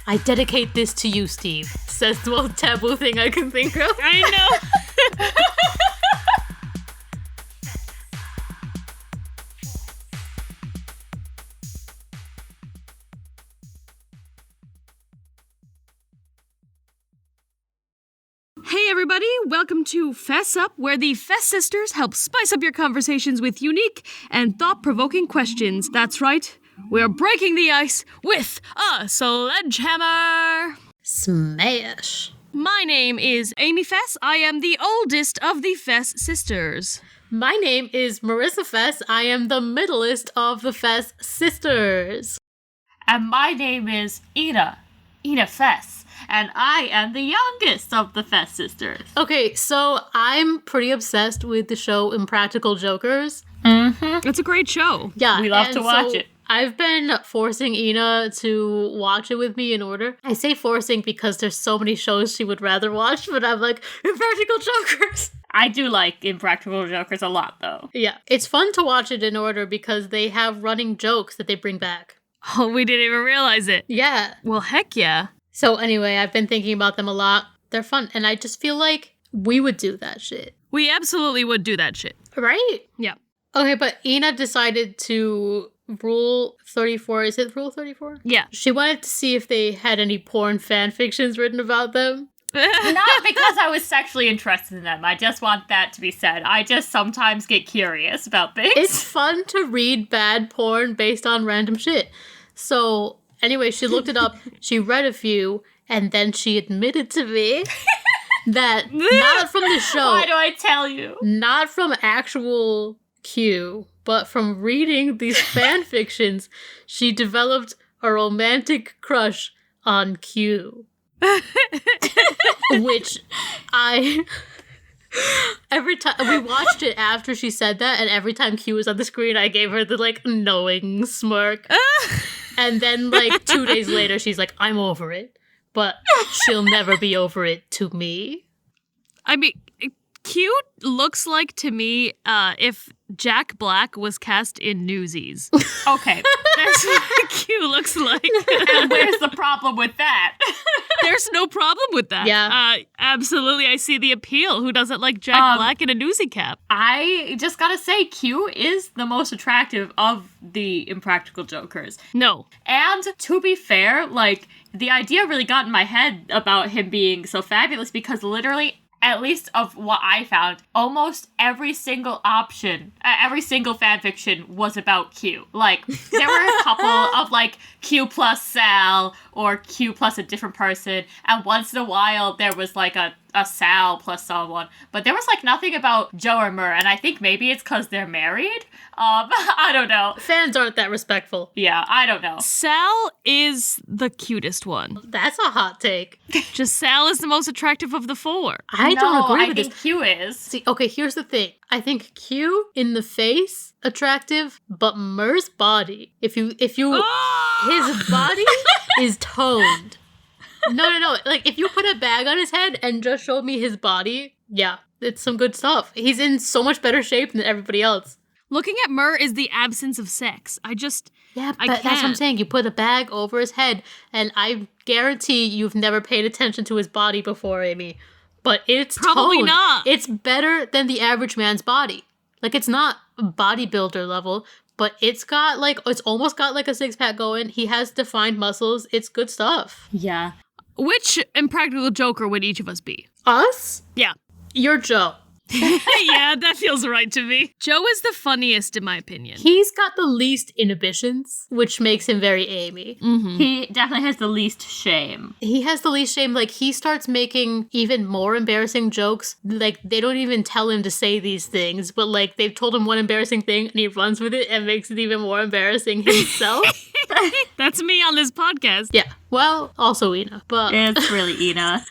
I dedicate this to you, Steve. Says the most taboo thing I can think of. I know. Hey everybody, welcome to Fess Up, where the Fess sisters help spice up your conversations with unique and thought-provoking questions. That's right, we're breaking the ice with a sledgehammer! Smash. My name is Amy Fess. I am the oldest of the Fess sisters. My name is Marissa Fess. I am the middlest of the Fess sisters. And my name is Ina Fess, and I am the youngest of the Fess sisters. Okay, so I'm pretty obsessed with the show Impractical Jokers. Mm-hmm. It's a great show. Yeah, We love to watch it. I've been forcing Ina to watch it with me in order. I say forcing because there's so many shows she would rather watch, but I'm like, Impractical Jokers! I do like Impractical Jokers a lot, though. Yeah, it's fun to watch it in order because they have running jokes that they bring back. Oh, we didn't even realize it. Yeah. Well, heck yeah. So anyway, I've been thinking about them a lot. They're fun, and I just feel like we would do that shit. We absolutely would do that shit. Right? Yeah. Okay, but Ina decided to Rule 34. Is it Rule 34? Yeah. She wanted to see if they had any porn fan fictions written about them. Not because I was sexually interested in them. I just want that to be said. I just sometimes get curious about things. It's fun to read bad porn based on random shit. So anyway, she looked it up, she read a few, and then she admitted to me that not from the show. Why do I tell you? Not from actual Q, but from reading these fan fictions, she developed a romantic crush on Q. Which every time we watched it after she said that, and every time Q was on the screen, I gave her the like knowing smirk. And then like 2 days later, she's like, I'm over it. But she'll never be over it to me. I mean, Q looks like to me if Jack Black was cast in Newsies. Okay. That's what Q looks like. And where's the problem with that? There's no problem with that. Yeah. Absolutely, I see the appeal. Who doesn't like Jack Black in a newsie cap? I just gotta say, Q is the most attractive of the Impractical Jokers. No. And to be fair, like, the idea really got in my head about him being so fabulous because literally, at least of what I found, almost every single option, every single fanfiction was about Q. Like, there were a couple of, like, Q plus Sal or Q plus a different person, and once in a while there was, like, a Sal plus someone, but there was, like, nothing about Joe or Mur, and I think maybe it's because they're married? I don't know. Fans aren't that respectful. Yeah, I don't know. Sal is the cutest one. That's a hot take. Just Sal is the most attractive of the four. I don't agree with I think this. Q is. See, okay, here's the thing. I think Q in the face attractive, but Mur's body, if you his body is toned. No. Like if you put a bag on his head and just showed me his body, yeah, it's some good stuff. He's in so much better shape than everybody else. Looking at Mur is the absence of sex. Yeah, but I that's what I'm can't. saying. You put a bag over his head, and I guarantee you've never paid attention to his body before, Amy. But it's Probably toned. not. It's better than the average man's body. Like, it's not bodybuilder level, but it's almost got like a six-pack going. He has defined muscles. It's good stuff. Yeah. Which Impractical Joker would each of us be? Us? Yeah. You're Joe. Yeah, that feels right to me. Joe is the funniest in my opinion. He's got the least inhibitions, which makes him very Amy. Mm-hmm. He definitely has the least shame. He has the least shame. Like, he starts making even more embarrassing jokes. Like, they don't even tell him to say these things, but, like, they've told him one embarrassing thing, and he runs with it and makes it even more embarrassing himself. That's me on this podcast. Yeah. Well, also Ina. But It's really Ina.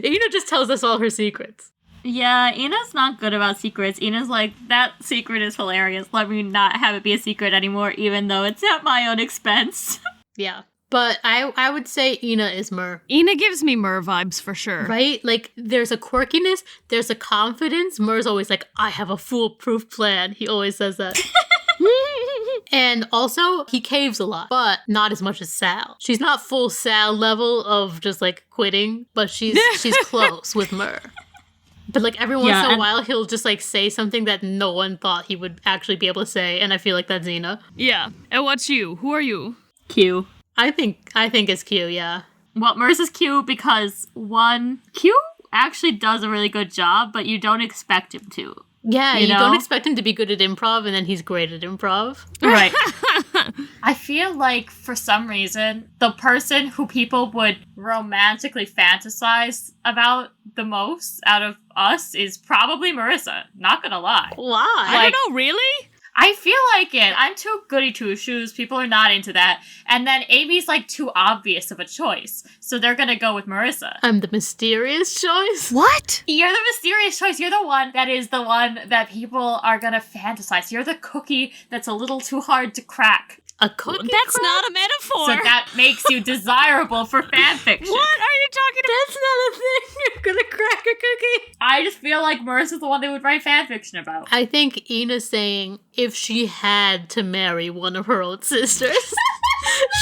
Ina just tells us all her secrets. Yeah, Ina's not good about secrets. Ina's like, that secret is hilarious. Let me not have it be a secret anymore, even though it's at my own expense. Yeah. But I would say Ina is Mur. Ina gives me Mur vibes for sure. Right? Like, there's a quirkiness, there's a confidence. Mur's always like, I have a foolproof plan. He always says that. And also, he caves a lot, but not as much as Sal. She's not full Sal level of just like quitting, but she's close with Mur. But like every once in a while, he'll just like say something that no one thought he would actually be able to say, and I feel like that's Xena. Yeah. And what's you? Who are you? Q. I think it's Q, yeah. Well, Mer's is Q because Q actually does a really good job, but you don't expect him to. Yeah, you know? don't expect him to be good at improv, and then he's great at improv. Right. I feel like, for some reason, the person who people would romantically fantasize about the most out of us is probably Marissa. Not gonna lie. Why? I don't know, really? I feel like it. I'm too goody two-shoes. People are not into that. And then Amy's, like, too obvious of a choice. So they're gonna go with Marissa. I'm the mysterious choice? What? You're the mysterious choice. You're the one that people are gonna fantasize. You're the cookie that's a little too hard to crack. A cookie? That's not a metaphor. So that makes you desirable for fanfiction. What are you talking about? That's not a thing. You're gonna crack a cookie. I just feel like Marissa's the one they would write fanfiction about. I think Ina's saying if she had to marry one of her own sisters,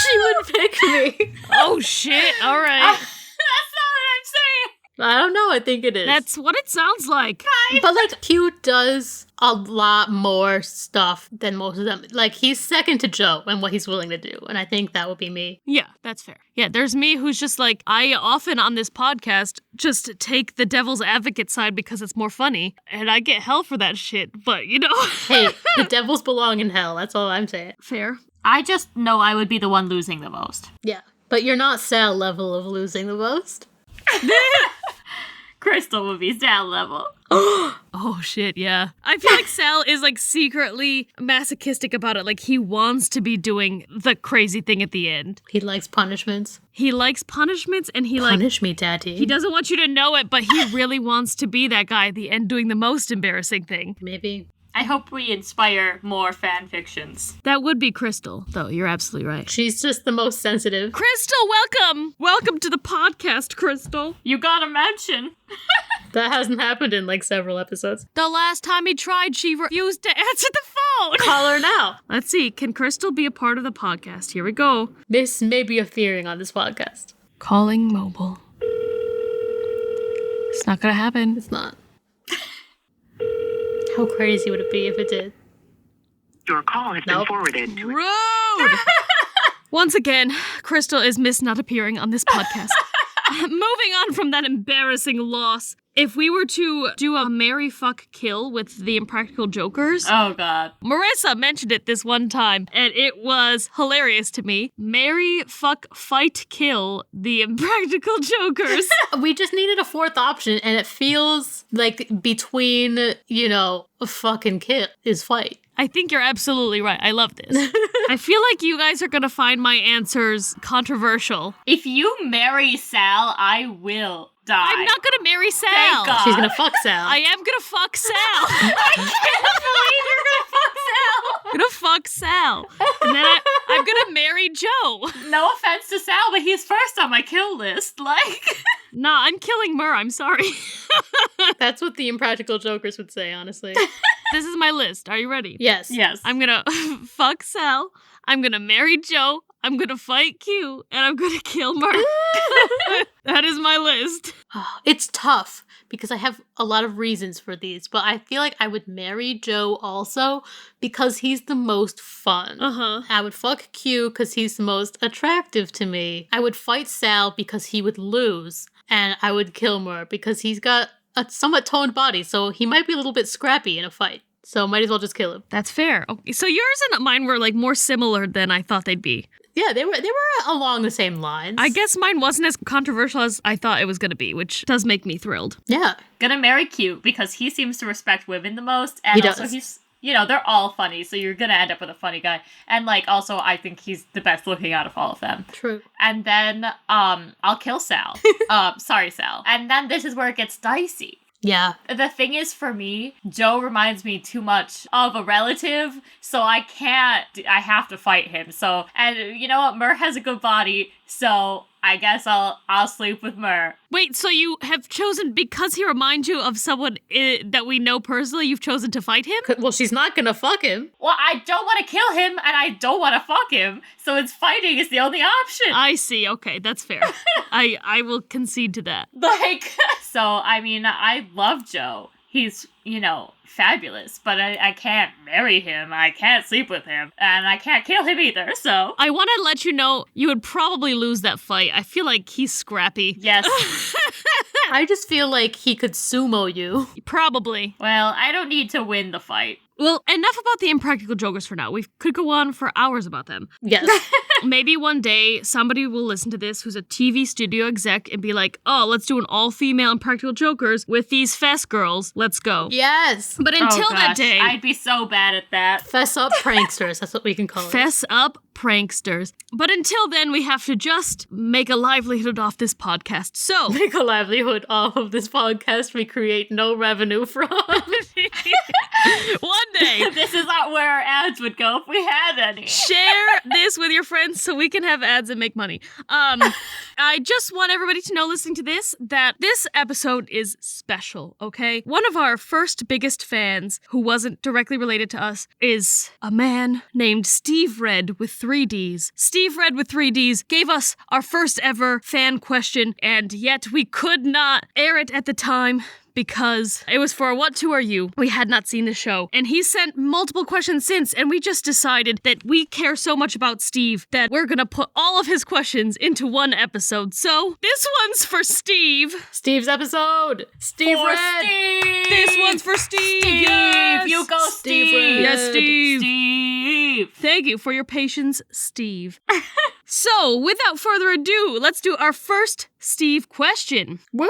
she would pick me. Oh, shit. All right. That's not what I'm saying. I don't know. I think it is. That's what it sounds like. But like Q does a lot more stuff than most of them. Like he's second to Joe and what he's willing to do. And I think that would be me. Yeah, that's fair. Yeah, there's me who's just like, I often on this podcast just take the devil's advocate side because it's more funny. And I get hell for that shit. But, you know. Hey, the devils belong in hell. That's all I'm saying. Fair. I just know I would be the one losing the most. Yeah. But you're not Sal level of losing the most. Crystal would be Sal level. Oh, shit, yeah. I feel like Sal is, like, secretly masochistic about it. Like, he wants to be doing the crazy thing at the end. He likes punishments. He likes punishments, and he, Punish me, Daddy. he doesn't want you to know it, but he really wants to be that guy at the end doing the most embarrassing thing. Maybe. I hope we inspire more fan fictions. That would be Crystal, though. You're absolutely right. She's just the most sensitive. Crystal, welcome! Welcome to the podcast, Crystal. You got a mention. That hasn't happened in like several episodes. The last time he tried, she refused to answer the phone. Call her now. Let's see. Can Crystal be a part of the podcast? Here we go. This may be appearing on this podcast. Calling mobile. It's not gonna happen. It's not. How crazy would it be if it did? Your call has been forwarded to Rude! Once again, Crystal is miss not appearing on this podcast. Moving on from that embarrassing loss, if we were to do a marry, fuck, kill with the Impractical Jokers, Oh, God. Marissa mentioned it this one time, and it was hilarious to me. Marry, fuck, fight, kill the Impractical Jokers. We just needed a fourth option, and it feels like between, fuck and kill is fight. I think you're absolutely right. I love this. I feel like you guys are going to find my answers controversial. If you marry Sal, I will die. I'm not going to marry Sal. Thank God. She's gonna fuck Sal. I am going to fuck Sal. I can't believe you're gonna fuck Sal. I'm going to fuck Sal. And then I'm going to marry Joe. No offense to Sal, but he's first on my kill list. Like, Nah, I'm killing Mur. I'm sorry. That's what the Impractical Jokers would say, honestly. This is my list. Are you ready? Yes. yes. I'm going to fuck Sal. I'm going to marry Joe. I'm going to fight Q. And I'm going to kill Mur. That is my list. It's tough because I have a lot of reasons for these, but I feel like I would marry Joe also because he's the most fun. Uh-huh. I would fuck Q because he's the most attractive to me. I would fight Sal because he would lose. And I would kill Mur because he's got a somewhat toned body, so he might be a little bit scrappy in a fight. So might as well just kill him. That's fair. Okay, so yours and mine were like more similar than I thought they'd be. Yeah, they were along the same lines. I guess mine wasn't as controversial as I thought it was going to be, which does make me thrilled. Yeah. Gonna marry Q because he seems to respect women the most. And He also does. he's, they're all funny, so you're gonna end up with a funny guy. And like, also, I think he's the best looking out of all of them. True. And then, I'll kill Sal. Sorry, Sal. And then this is where it gets dicey. Yeah. The thing is, for me, Joe reminds me too much of a relative, so I have to fight him. So, and you know what? Mur has a good body, so I guess I'll sleep with Mur. Wait, so you have chosen, because he reminds you of someone that we know personally, you've chosen to fight him? Well, she's not gonna fuck him. Well, I don't want to kill him, and I don't want to fuck him, so it's fighting is the only option. I see, okay, that's fair. I will concede to that. Like, so, I mean, I love Joe. He's, fabulous, but I can't marry him, I can't sleep with him, and I can't kill him either, so. I want to let you know you would probably lose that fight. I feel like he's scrappy. Yes. I just feel like he could sumo you. Probably. Well, I don't need to win the fight. Well, enough about the impractical jokers for now. We could go on for hours about them. Yes. Maybe one day somebody will listen to this who's a TV studio exec and be like, oh, let's do an all-female impractical jokers with these Fess girls. Let's go. Yes. But until that day... I'd be so bad at that. Fess up pranksters, that's what we can call it. Fess up pranksters. But until then, we have to just make a livelihood off this podcast. So... Make a livelihood off of this podcast we create no revenue from. One day. This is not where our ads would go if we had any. Share this with your friends so we can have ads and make money. I just want everybody to know listening to this that this episode is special, okay? One of our first biggest fans who wasn't directly related to us is a man named Steve Red with 3 Ds. Steve Red with 3 Ds gave us our first ever fan question, and yet we could not air it at the time because it was for What Two Are You? We had not seen the show. And he sent multiple questions since, and we just decided that we care so much about Steve that we're gonna put all of his questions into one episode. So, this one's for Steve. Steve's episode. Steve For Red. Steve! This one's for Steve. Steve! Yes! You go, Steve Steve! Red. Yes, Steve. Steve! Thank you for your patience, Steve. So, without further ado, let's do our first Steve question. Woo.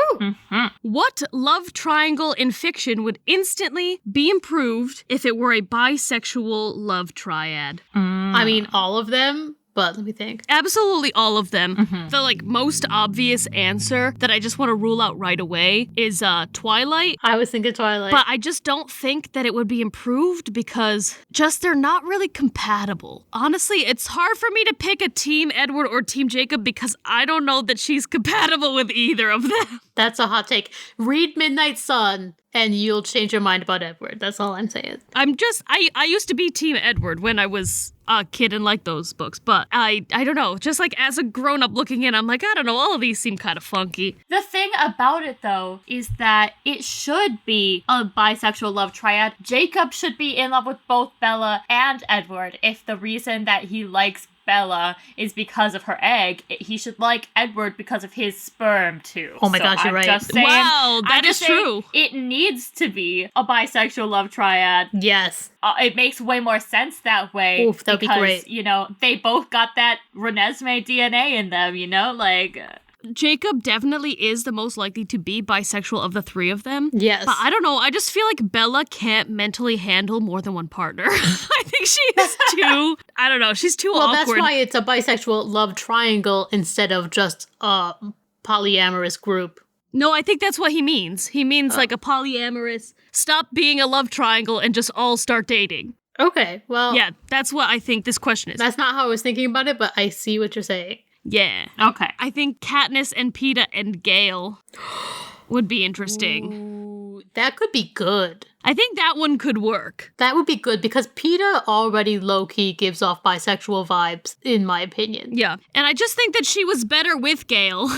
What love triangle in fiction would instantly be improved if it were a bisexual love triad? I mean, all of them, but let me think. Absolutely all of them. The most obvious answer that I just want to rule out right away is Twilight. I was thinking Twilight. But I just don't think that it would be improved because just they're not really compatible. Honestly, it's hard for me to pick a Team Edward or Team Jacob because I don't know that she's compatible with either of them. That's a hot take. Read Midnight Sun and you'll change your mind about Edward. That's all I'm saying. I used to be Team Edward when I was a kid and liked those books, but I don't know. Just as a grown-up looking in, I'm like, I don't know, all of these seem kind of funky. The thing about it, though, is that it should be a bisexual love triad. Jacob should be in love with both Bella and Edward. If the reason that he likes Bella is because of her egg, he should like Edward because of his sperm, too. Oh my gosh, you're right. Just saying, Wow, that is true. It needs to be a bisexual love triad. Yes. It makes way more sense that way. Oof, that'd be great. They both got that Renesmee DNA in them, Jacob definitely is the most likely to be bisexual of the 3 of them. Yes. But I don't know, I just feel like Bella can't mentally handle more than one partner. I think she's too, I don't know, she's too awkward. Well, that's why it's a bisexual love triangle instead of just a polyamorous group. No, I think that's what he means. He means a polyamorous, stop being a love triangle and just all start dating. Okay, well. Yeah, that's what I think this question is. That's not how I was thinking about it, but I see what you're saying. Yeah. Okay. I think Katniss and Peeta and Gale would be interesting. Ooh, that could be good. I think that one could work. That would be good because Peeta already low-key gives off bisexual vibes, in my opinion. Yeah. And I just think that she was better with Gale.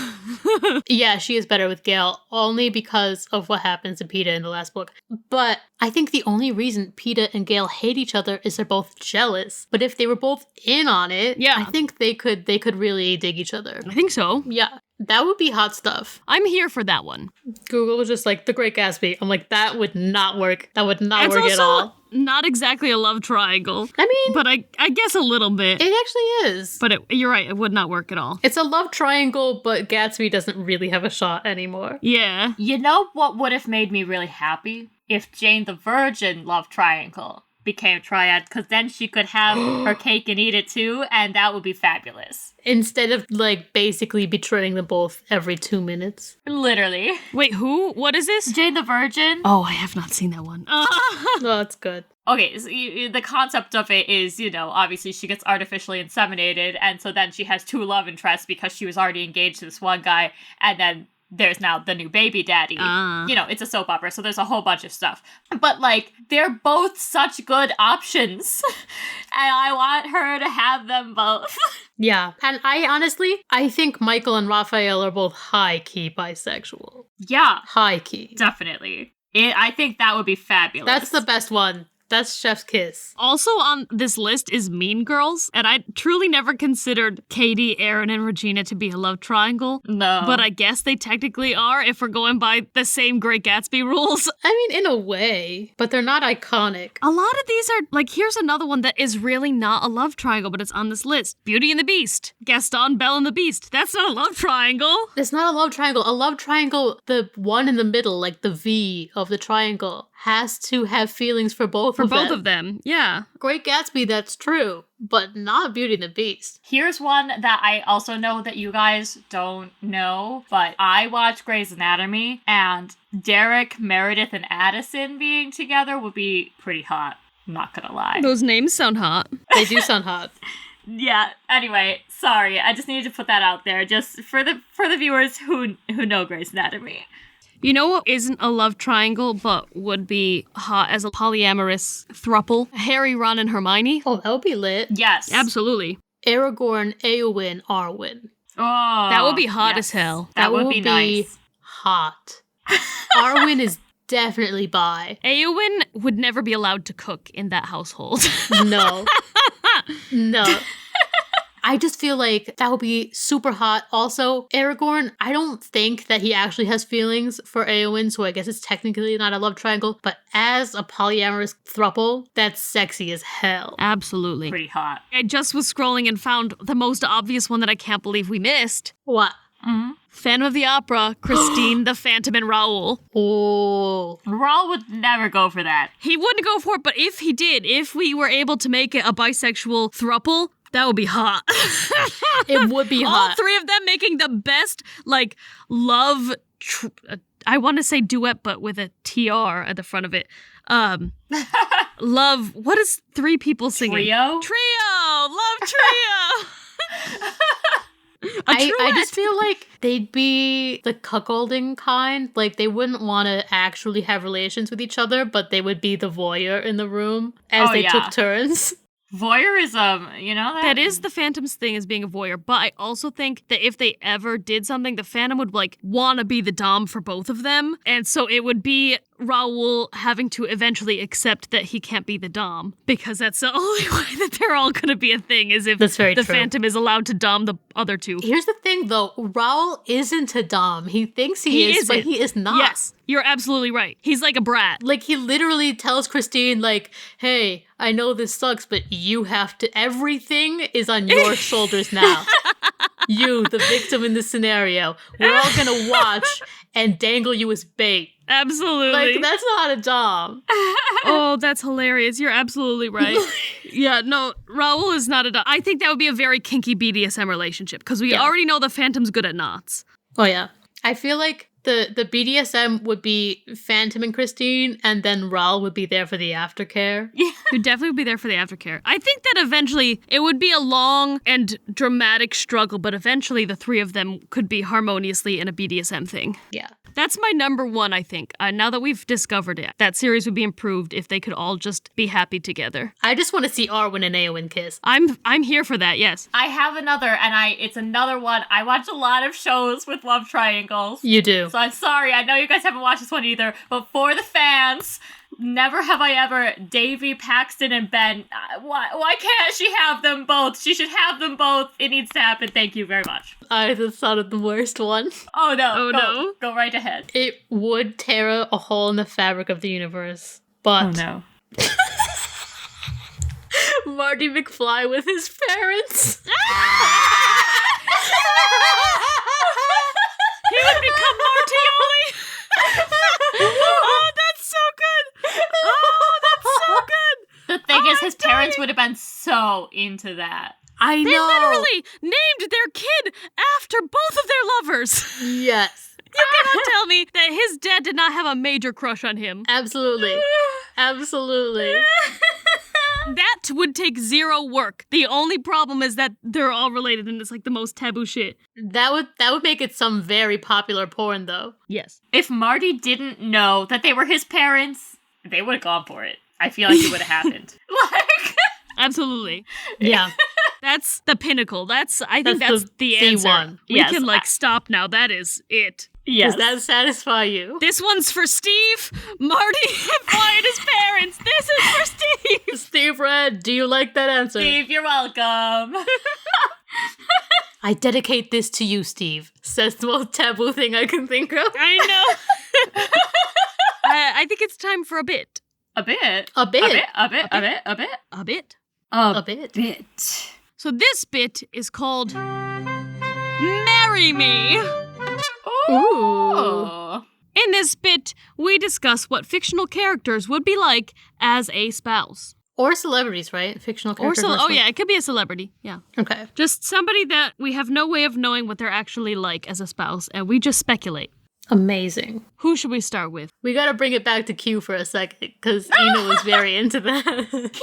Yeah, she is better with Gale, only because of what happens to Peeta in the last book. But I think the only reason Peeta and Gale hate each other is they're both jealous. But if they were both in on it, yeah. I think they could really dig each other. I think so. Yeah. That would be hot stuff. I'm here for that one. Google was just like, The Great Gatsby. I'm like, that would not work. That would not It's work at also all. not exactly a love triangle. I mean, but I guess a little bit. It actually is. But you're right, it would not work at all. It's a love triangle, but Gatsby doesn't really have a shot anymore. Yeah. You know what would have made me really happy? If Jane the Virgin love triangle became triad, because then she could have her cake and eat it too, and that would be fabulous. Instead of, basically betraying them both every 2 minutes. Literally. Wait, who? What is this? Jane the Virgin. Oh, I have not seen that one. Oh, it's good. Okay, so the concept of it is, obviously she gets artificially inseminated, and so then she has 2 love interests because she was already engaged to this one guy, and then there's now the new baby daddy. It's a soap opera, so there's a whole bunch of stuff. But, they're both such good options, and I want her to have them both. Yeah, and I think Michael and Raphael are both high-key bisexual. Yeah. High-key. Definitely. I think that would be fabulous. That's the best one. That's Chef's Kiss. Also on this list is Mean Girls, and I truly never considered Katie, Aaron, and Regina to be a love triangle. No. But I guess they technically are if we're going by the same Great Gatsby rules. I mean, in a way, but they're not iconic. A lot of these are, here's another one that is really not a love triangle, but it's on this list. Beauty and the Beast. Gaston, Belle, and the Beast. That's not a love triangle. It's not a love triangle. A love triangle, the one in the middle, the V of the triangle, has to have feelings for both of them. For both of them, yeah. Great Gatsby, that's true, but not Beauty and the Beast. Here's one that I also know that you guys don't know, but I watch Grey's Anatomy, and Derek, Meredith, and Addison being together would be pretty hot. I'm not gonna lie. Those names sound hot. They do sound hot. Yeah, anyway, sorry, I just needed to put that out there, just for the viewers who know Grey's Anatomy. You know what isn't a love triangle, but would be hot as a polyamorous throuple? Harry, Ron, and Hermione. Oh, that would be lit. Yes. Absolutely. Aragorn, Éowyn, Arwen. Oh, that would be hot yes. as hell. That would be nice. Hot. Arwen is definitely bi. Éowyn would never be allowed to cook in that household. No. No. I just feel like that would be super hot. Also, Aragorn, I don't think that he actually has feelings for Éowyn, so I guess it's technically not a love triangle, but as a polyamorous throuple, that's sexy as hell. Absolutely. Pretty hot. I just was scrolling and found the most obvious one that I can't believe we missed. What? Mm-hmm. Phantom of the Opera, Christine, the Phantom, and Raoul. Oh. Raoul would never go for that. He wouldn't go for it, but if he did, if we were able to make it a bisexual throuple, that would be hot. It would be hot. All 3 of them making the best, love, I want to say duet, but with a TR at the front of it. Love, what is 3 people singing? Trio? Love trio. I just feel like they'd be the cuckolding kind. They wouldn't want to actually have relations with each other, but they would be the voyeur in the room as they took turns. Voyeurism, That is the Phantom's thing, as being a voyeur, but I also think that if they ever did something, the Phantom would, want to be the dom for both of them, and so it would be Raoul having to eventually accept that he can't be the dom, because that's the only way that they're all going to be a thing, is if that's very the true. Phantom is allowed to dom the other 2. Here's the thing, though. Raoul isn't a dom. He thinks he is, but he is not. Yes, you're absolutely right. He's like a brat. He literally tells Christine, hey, I know this sucks, but you have to, everything is on your shoulders now. You, the victim in this scenario. We're all gonna watch and dangle you as bait. Absolutely. That's not a dom. Oh, that's hilarious. You're absolutely right. Yeah, no, Raoul is not a dom. I think that would be a very kinky BDSM relationship, because we already know the Phantom's good at knots. Oh, yeah. I feel like the BDSM would be Phantom and Christine, and then Raoul would be there for the aftercare. Yeah. He'd definitely be there for the aftercare. I think that eventually it would be a long and dramatic struggle, but eventually the 3 of them could be harmoniously in a BDSM thing. Yeah. That's my number 1, I think. Now that we've discovered it, that series would be improved if they could all just be happy together. I just want to see Arwen and Éowyn kiss. I'm here for that, yes. I have another, and it's another one. I watch a lot of shows with love triangles. You do. So I'm sorry, I know you guys haven't watched this one either, but for the fans, never have I ever, Davy, Paxton, and Ben, why can't she have them both? She should have them both. It needs to happen. Thank you very much. I just thought of the worst one. Oh no. Oh no. Go right ahead. It would tear a hole in the fabric of the universe. But Oh no. Marty McFly with his parents. He would become Martioli. Oh, that's so good. Oh, that's so good. The thing is, his parents would have been so into that. I know. They literally named their kid after both of their lovers. Yes. You cannot tell me that his dad did not have a major crush on him. Absolutely. Absolutely. That would take zero work. The only problem is that they're all related and it's like the most taboo shit. That would make it some very popular porn, though. Yes. If Marty didn't know that they were his parents, they would have gone for it. I feel like it would have happened. Like, absolutely. Yeah. That's the pinnacle. I think that's the answer. C1. We Yes, can stop now. That is it. yes. Does that satisfy you? This one's for Steve, Marty, and Wyatt's parents. This is for Steve. Steve Red, do you like that answer? Steve, you're welcome. I dedicate this to you, Steve. Says the most taboo thing I can think of. I know. I think it's time for a bit. A bit. A bit. A bit. A bit. A bit. A bit. A bit. Bit. So this bit is called Marry Me. Ooh. In this bit, we discuss what fictional characters would be like as a spouse. Or celebrities, right? Fictional characters. It could be a celebrity. Yeah. Okay. Just somebody that we have no way of knowing what they're actually like as a spouse, and we just speculate. Amazing. Who should we start with? We gotta bring it back to Q for a second, because Ina was very into that. Q!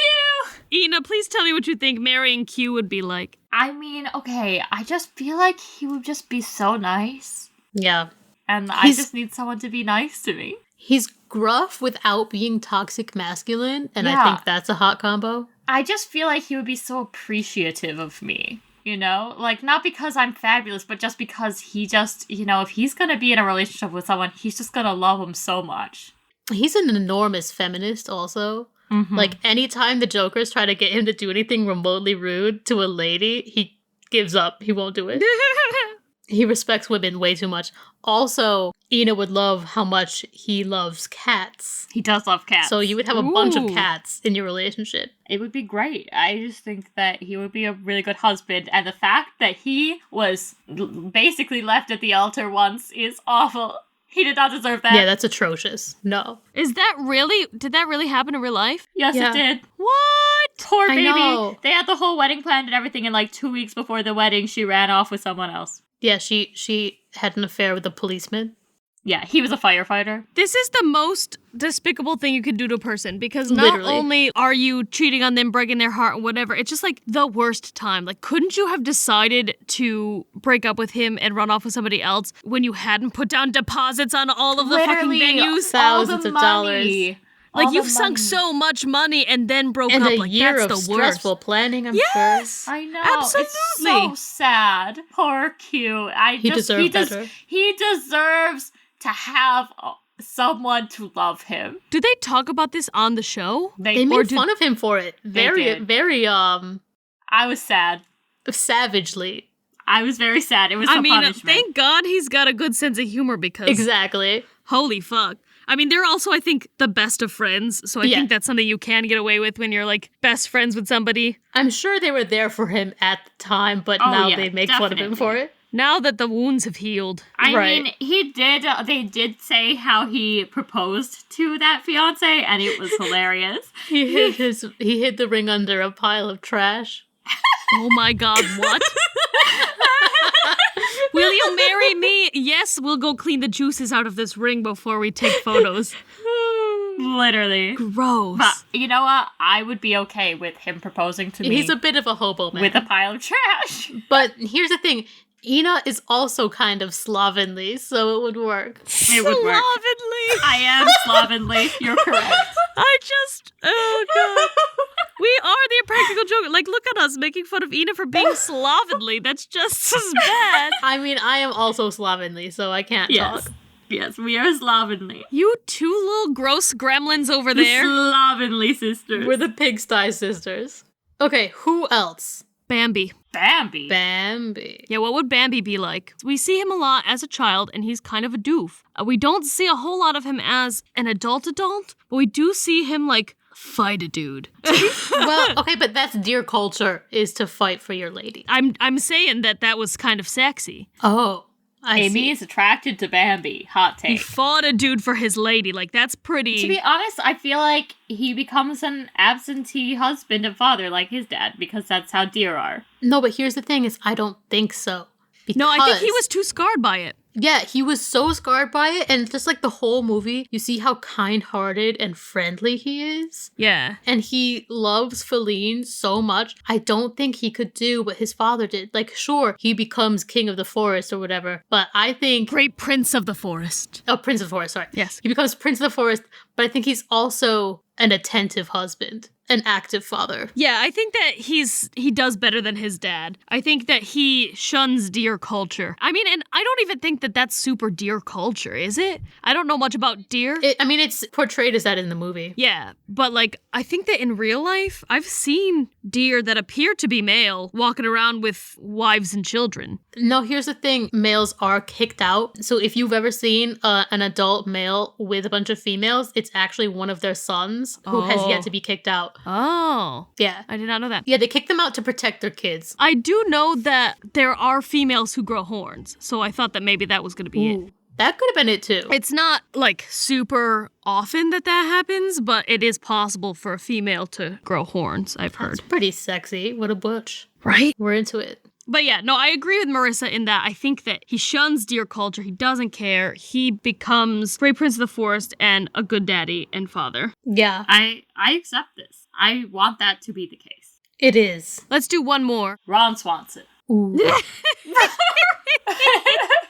Ina, please tell me what you think marrying Q would be like. I mean, okay, I just feel like he would just be so nice. Yeah. And I just need someone to be nice to me. He's gruff without being toxic masculine, and I Yeah. think that's a hot combo. I just feel like he would be so appreciative of me. You know? Like, not because I'm fabulous, but just because he just, if he's gonna be in a relationship with someone, he's just gonna love him so much. He's an enormous feminist also. Mm-hmm. Like, anytime the Jokers try to get him to do anything remotely rude to a lady, he gives up. He won't do it. He respects women way too much. Also, Ina would love how much he loves cats. He does love cats. So you would have a bunch of Ooh. cats in your relationship. It would be great. I just think that he would be a really good husband. And the fact that he was basically left at the altar once is awful. He did not deserve that. Yeah, that's atrocious. No. Did that really happen in real life? Yes, Yeah. it did. What? Poor I baby. know. They had the whole wedding planned and everything, and like 2 weeks before the wedding, she ran off with someone else. Yeah, she had an affair with a policeman. Yeah, he was a firefighter. This is the most despicable thing you could do to a person because not Literally. only are you cheating on them, breaking their heart, or whatever, it's just like the worst time. Like, couldn't you have decided to break up with him and run off with somebody else when you hadn't put down deposits on all of the fucking venues? Thousands of dollars. Like, you've sunk so much money and then broke And up. a Like, year that's of the worst. stressful planning, I'm Yes! I know. Absolutely. It's so sad. Poor Q. He deserved better. He deserves to have someone to love him. Do they talk about this on the show? They made fun of him for it. Very, did. very, I was sad. savagely. I was very sad. It was a punishment. Thank God he's got a good sense of humor because Exactly. holy fuck. I mean, they're also, I think, the best of friends, so I Yeah. think that's something you can get away with when you're, like, best friends with somebody. I'm sure they were there for him at the time, but Oh, now yeah, they make fun of him definitely. for it. Now that the wounds have healed. I Right. mean, he did. They did say how he proposed to that fiance, and it was hilarious. He hid the ring under a pile of trash. Oh my God, what? Will you marry me? Yes, we'll go clean the juices out of this ring before we take photos. Literally. Gross. But you know what? I would be okay with him proposing to me He's a bit of a hobo man. with a pile of trash. But here's the thing. Ina is also kind of slovenly, so it would work. It would work. Slovenly. I am slovenly. You're correct. Oh God. We are the impractical joke. Like, look at us making fun of Ina for being slovenly. That's just as bad. I mean, I am also slovenly, so I can't Yes. talk. Yes, we are slovenly. You two little gross gremlins over The there. slovenly sisters. We're the Pigsty Sisters. Okay, who else? Bambi. Bambi. Bambi. Yeah, what would Bambi be like? We see him a lot as a child, and he's kind of a doof. We don't see a whole lot of him as an adult, but we do see him, like, fight a dude. Well, okay, but that's dear culture, is to fight for your lady. I'm saying that was kind of sexy. Oh, I Amy see. is attracted to Bambi. Hot He take. fought a dude for his lady. Like, that's pretty... To be honest, I feel like he becomes an absentee husband and father like his dad because that's how deer are. No, but here's the thing is I don't think so. No, I think he Because- was too scarred by it. Yeah, he was so scarred by it, and just like the whole movie, you see how kind-hearted and friendly he is. Yeah. And he loves Feline so much. I don't think he could do what his father did. Like, sure, he becomes king of the forest or whatever, but I think... Great prince of the forest. Oh, prince of the forest, sorry. Yes. He becomes prince of the forest, but I think he's also an attentive husband, an active father. Yeah, I think that he does better than his dad. I think that he shuns deer culture. I mean, and I don't even think that that's super deer culture, is it? I don't know much about deer. It's portrayed as that in the movie. Yeah, but like, I think that in real life, I've seen deer that appear to be male walking around with wives and children. No, here's the thing. Males are kicked out. So if you've ever seen an adult male with a bunch of females, it's actually one of their sons who has yet to be kicked out. Oh. Yeah. I did not know that. Yeah, they kick them out to protect their kids. I do know that there are females who grow horns, so I thought that maybe that was going to be it. That could have been it too. It's not like super often that happens, but it is possible for a female to grow horns, I've heard. That's pretty sexy. What a butch. Right? We're into it. But yeah, no, I agree with Marissa in that I think that he shuns deer culture. He doesn't care. He becomes Great Prince of the Forest and a good daddy and father. Yeah. I accept this. I want that to be the case. It is. Let's do one more. Ron Swanson. Ooh.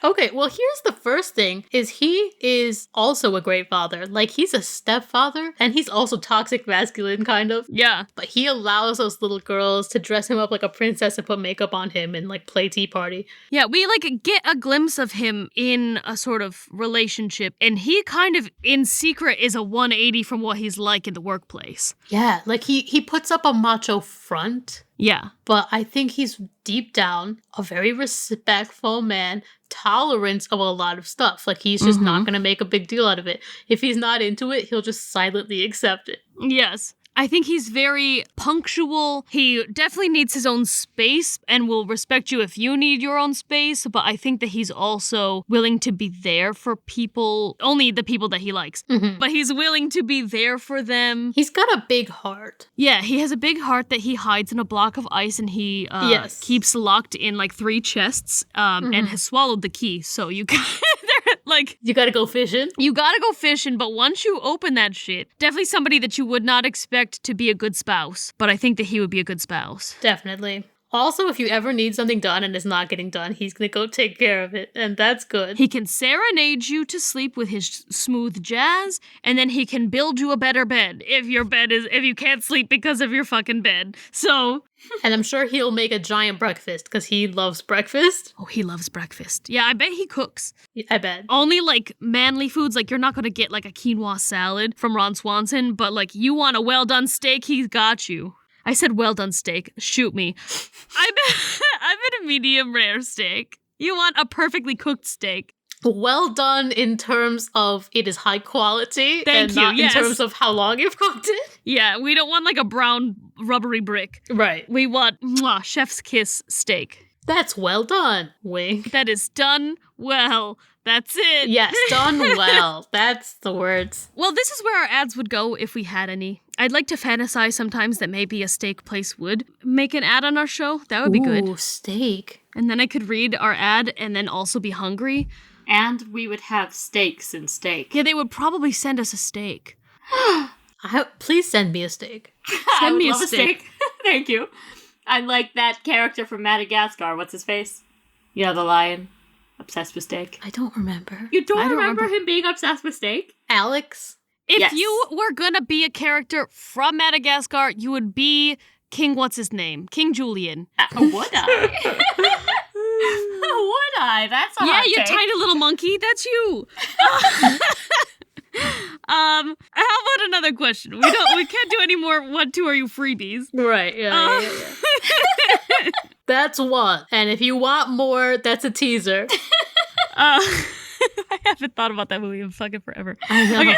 Okay, well, here's the first thing, is he is also a great father. Like, he's a stepfather, and he's also toxic masculine, kind of. Yeah. But he allows those little girls to dress him up like a princess and put makeup on him and, like, play tea party. Yeah, we, like, get a glimpse of him in a sort of relationship, and he kind of, in secret, is a 180 from what he's like in the workplace. Yeah, like, he puts up a macho front. Yeah. But I think he's deep down a very respectful man, tolerant of a lot of stuff. Like, he's just not going to make a big deal out of it. If he's not into it, he'll just silently accept it. Yes. I think he's very punctual. He definitely needs his own space and will respect you if you need your own space. But I think that he's also willing to be there for people, only the people that he likes. But he's willing to be there for them. He's got a big heart. Yeah, he has a big heart that he hides in a block of ice and he keeps locked in like 3 chests and has swallowed the key. So you like, you gotta go fishing. You gotta go fishing, but once you open that shit, definitely somebody that you would not expect to be a good spouse. But I think that he would be a good spouse. Definitely. Also, if you ever need something done and it's not getting done, he's gonna go take care of it, and that's good. He can serenade you to sleep with his smooth jazz, and then he can build you a better bed if you can't sleep because of your fucking bed. So... And I'm sure he'll make a giant breakfast, because he loves breakfast. Oh, he loves breakfast. Yeah, I bet he cooks. I bet. Only, like, manly foods, like, you're not gonna get, like, a quinoa salad from Ron Swanson, but, like, you want a well-done steak, he's got you. I said well-done steak. Shoot me. I bet a medium rare steak. You want a perfectly cooked steak. Well done in terms of it is high quality. Thank you, not yes. in terms of how long you've cooked it. Yeah, we don't want like a brown rubbery brick. Right. We want chef's kiss steak. That's well done. Wink. That is done well. That's it. Yes, done well. That's the words. Well, this is where our ads would go if we had any. I'd like to fantasize sometimes that maybe a steak place would make an ad on our show. That would be good. Ooh, steak. And then I could read our ad and then also be hungry. And we would have steaks and steak. Yeah, they would probably send us a steak. Please send me a steak. Send me a love steak. Thank you. I'm like that character from Madagascar. What's his face? You know, the lion. Obsessed with steak. I don't remember. You don't I don't remember remember. him being obsessed with steak? Alex? If Yes. you were gonna be a character from Madagascar, you would be King what's his name? King Julian. Would I? Would I? That's a Yeah, hot you take. tiny little monkey. That's you. How about another question? We can't do any more what two are you freebies. Right, yeah. That's one. And if you want more, that's a teaser. I haven't thought about that movie in fucking forever. I know. Okay.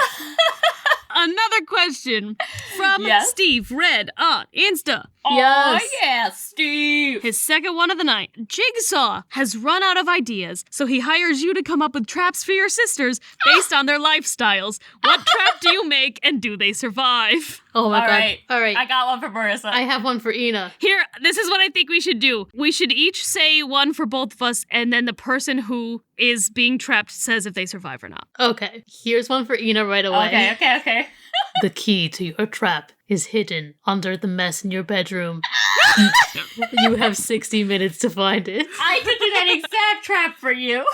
Another question from Yes? Steve Red on Insta. Yes. Oh, yeah, Steve. His second one of the night. Jigsaw has run out of ideas, so he hires you to come up with traps for your sisters based on their lifestyles. What trap do you make, and do they survive? Oh my god. All right. I got one for Marissa. I have one for Ina. Here, this is what I think we should do. We should each say one for both of us, and then the person who is being trapped says if they survive or not. Okay. Here's one for Ina right away. Okay. The key to your trap is hidden under the mess in your bedroom. You have 60 minutes to find it. I could do that exact trap for you.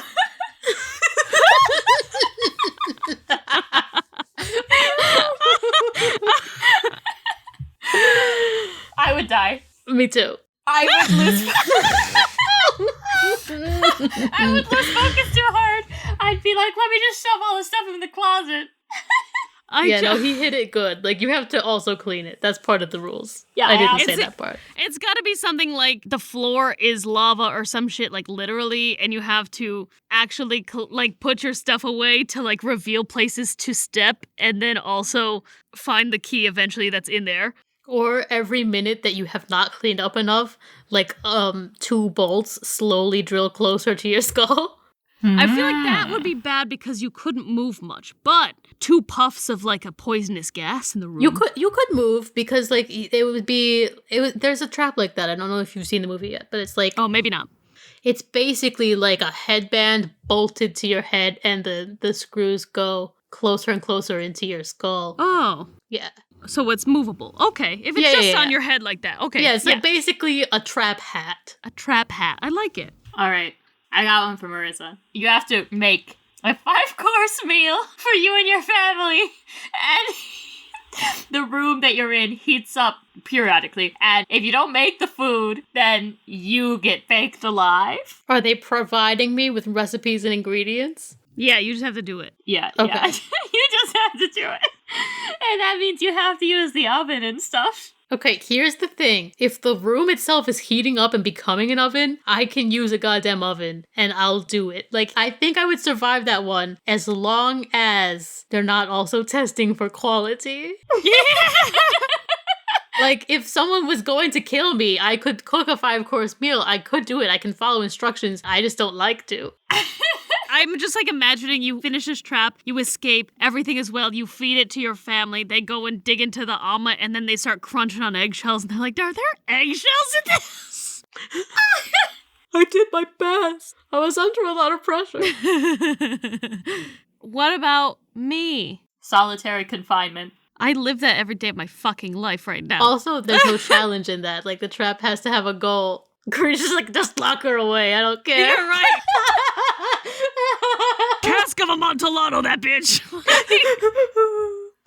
I would die. Me too. I would lose. I would lose focus too hard. I'd be like, let me just shove all the stuff in the closet. No, he hit it good. Like, you have to also clean it. That's part of the rules. Yeah, I didn't say that part. It's gotta be something like the floor is lava or some shit, like literally, and you have to actually put your stuff away to like reveal places to step, and then also find the key eventually that's in there. Or every minute that you have not cleaned up enough, like 2 bolts slowly drill closer to your skull. I feel like that would be bad because you couldn't move much, but 2 puffs of like a poisonous gas in the room. You could move because like there's a trap like that. I don't know if you've seen the movie yet, but it's like, oh, maybe not. It's basically like a headband bolted to your head, and the screws go closer and closer into your skull. Oh. Yeah. So it's movable. Okay. If it's just on your head like that. Okay. Yeah, it's like basically a trap hat. A trap hat. I like it. All right. I got one for Marissa. You have to make a 5-course meal for you and your family. And the room that you're in heats up periodically. And if you don't make the food, then you get baked alive. Are they providing me with recipes and ingredients? Yeah, you just have to do it. Yeah, okay. Yeah. You just have to do it. And that means you have to use the oven and stuff. Okay, here's the thing. If the room itself is heating up and becoming an oven, I can use a goddamn oven and I'll do it. Like, I think I would survive that one as long as they're not also testing for quality. Yeah! Like, if someone was going to kill me, I could cook a 5-course meal. I could do it. I can follow instructions. I just don't like to. I'm just like imagining you finish this trap, you escape, everything is well, you feed it to your family, they go and dig into the omelet, and then they start crunching on eggshells, and they're like, are there eggshells in this? I did my best. I was under a lot of pressure. What about me? Solitary confinement. I live that every day of my fucking life right now. Also, there's no challenge in that. Like, the trap has to have a goal. Just lock her away. I don't care. Yeah, right. Cask of Amontillado, that bitch.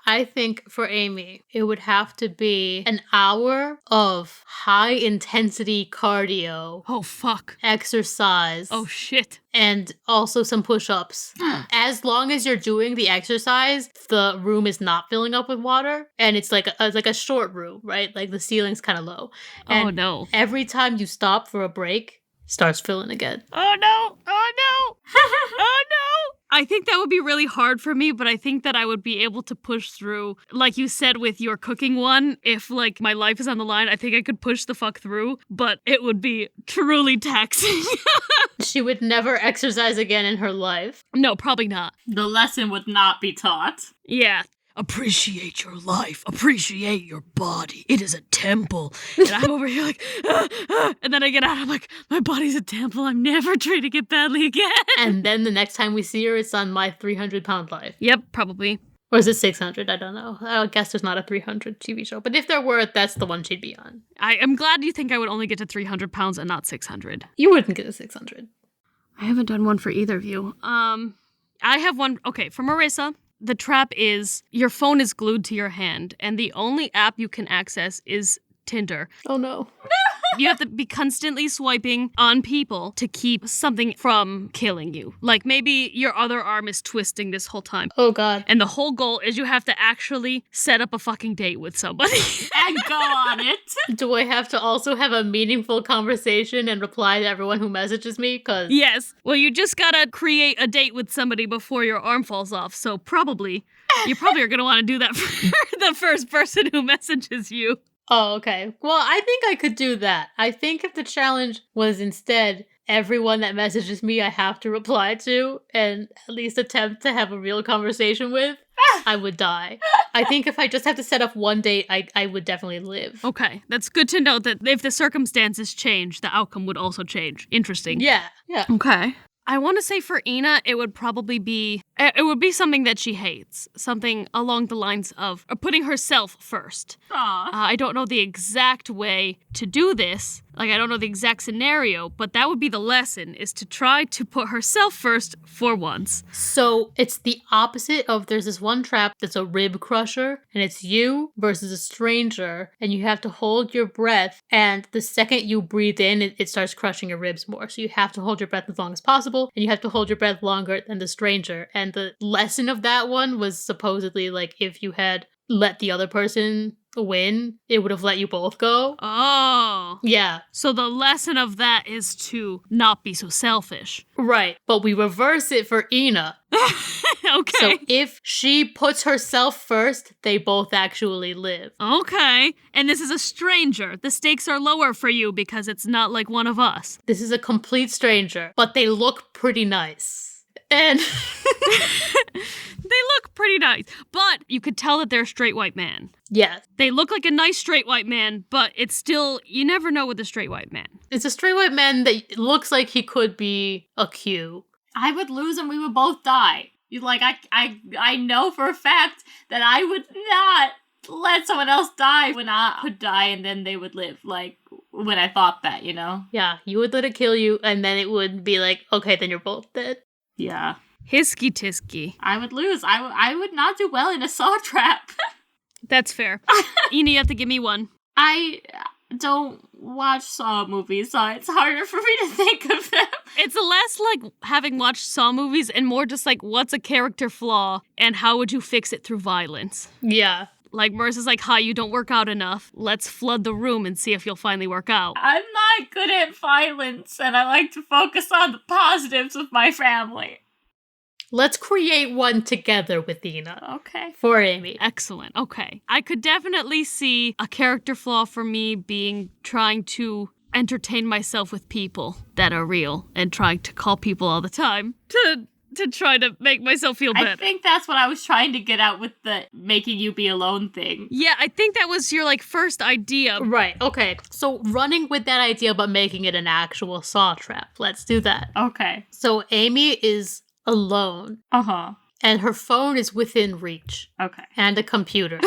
I think for Amy, it would have to be an hour of high-intensity cardio. Oh, fuck. Exercise. Oh, shit. And also some push-ups. As long as you're doing the exercise, the room is not filling up with water. And it's like a short room, right? Like the ceiling's kind of low. And oh, no. every time you stop for a break, starts filling again. Oh, no. Oh, no. Oh, no. I think that would be really hard for me, but I think that I would be able to push through. Like you said with your cooking one, if like my life is on the line, I think I could push the fuck through, but it would be truly taxing. She would never exercise again in her life. No, probably not. The lesson would not be taught. Yeah. Appreciate your life. Appreciate your body. It is a temple. And I'm over here like, and then I get out, I'm like, my body's a temple. I'm never treating it badly again. And then the next time we see her, it's on My 300-Pound Life. Yep, probably. Or is it 600? I don't know. I guess there's not a 300 TV show. But if there were, that's the one she'd be on. I am glad you think I would only get to 300 pounds and not 600. You wouldn't get to 600. I haven't done one for either of you. I have one. Okay, for Marissa. The trap is your phone is glued to your hand, and the only app you can access is Tinder. Oh, no. You have to be constantly swiping on people to keep something from killing you. Like maybe your other arm is twisting this whole time. Oh, God. And the whole goal is you have to actually set up a fucking date with somebody. And go on it. Do I have to also have a meaningful conversation and reply to everyone who messages me? Because Yes. Well, you just gotta create a date with somebody before your arm falls off. So you probably are gonna want to do that for the first person who messages you. Oh, okay. Well, I think I could do that. I think if the challenge was instead everyone that messages me I have to reply to and at least attempt to have a real conversation with, I would die. I think if I just have to set up one date, I would definitely live. Okay, that's good to know that if the circumstances change, the outcome would also change. Interesting. Yeah. Okay. I want to say for Ina, it would be something that she hates. Something along the lines of putting herself first. Aw. I don't know the exact way to do this. Like, I don't know the exact scenario, but that would be the lesson, is to try to put herself first for once. So it's the opposite of there's this one trap that's a rib crusher, and it's you versus a stranger, and you have to hold your breath, and the second you breathe in, it starts crushing your ribs more. So you have to hold your breath as long as possible, and you have to hold your breath longer than the stranger. And the lesson of that one was supposedly like if you had let the other person win, it would have let you both go. Oh. Yeah. So the lesson of that is to not be so selfish. Right. But we reverse it for Ina. Okay. So if she puts herself first, they both actually live. Okay. And this is a stranger. The stakes are lower for you because it's not like one of us. This is a complete stranger, but they look pretty nice. And they look pretty nice, but you could tell that they're a straight white man. yes, They look like a nice straight white man, but it's still, you never know with a straight white man. it's a straight white man that looks like he could be a Q. I would lose and we would both die. I know for a fact that I would not let someone else die when I would die and then they would live. Like, when I thought that, you know? Yeah, you would let it kill you, and then it would be like, okay, then you're both dead. Yeah. Hisky tisky. I would lose. I would not do well in a saw trap. That's fair. Ina, you have to give me one. I don't watch Saw movies, so it's harder for me to think of them. It's less like having watched Saw movies and more just like what's a character flaw and how would you fix it through violence. Yeah. Like Marissa's like, hi, you don't work out enough. Let's flood the room and see if you'll finally work out. I'm not good at violence, and I like to focus on the positives of my family. Let's create one together with Ina. Okay. For Amy. Excellent. Okay. I could definitely see a character flaw for me being trying to entertain myself with people that are real and trying to call people all the time to try to make myself feel better. I think that's what I was trying to get at with the making you be alone thing. Yeah, I think that was your like first idea. Right, okay. So running with that idea but making it an actual saw trap. Let's do that. Okay. So Amy is alone Uh-huh. and her phone is within reach. Okay. And a computer.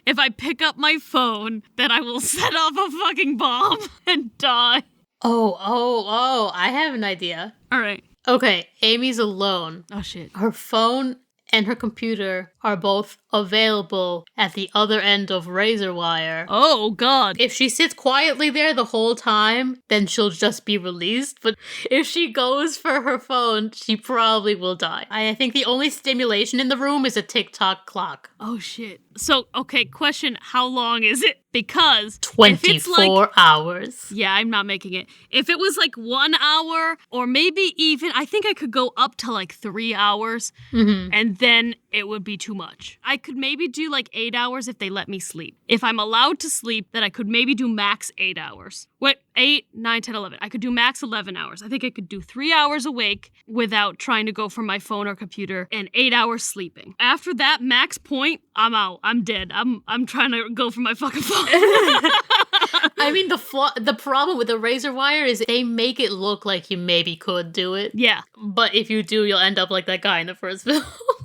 If I pick up my phone, then I will set off a fucking bomb and die. Oh, I have an idea. All right. Okay, Amy's alone. Oh, shit. Her phone and her computer are both available at the other end of razor wire. Oh, God. If she sits quietly there the whole time, then she'll just be released. But if she goes for her phone, she probably will die. I think the only stimulation in the room is a tick-tock clock. Oh, shit. So, okay, question, how long is it? Because if it's 24 hours. Yeah, I'm not making it. If it was like 1 hour or maybe even, I think I could go up to like 3 hours and then it would be too much. I could maybe do like 8 hours if they let me sleep. If I'm allowed to sleep, then I could maybe do max 8 hours. Wait, 8, 9, 10, 11. I could do max 11 hours. I think I could do 3 hours awake without trying to go for my phone or computer and 8 hours sleeping. After that max point, I'm out. I'm dead. I'm trying to go for my fucking phone. I mean, the problem with the razor wire is they make it look like you maybe could do it. Yeah. But if you do, you'll end up like that guy in the first film.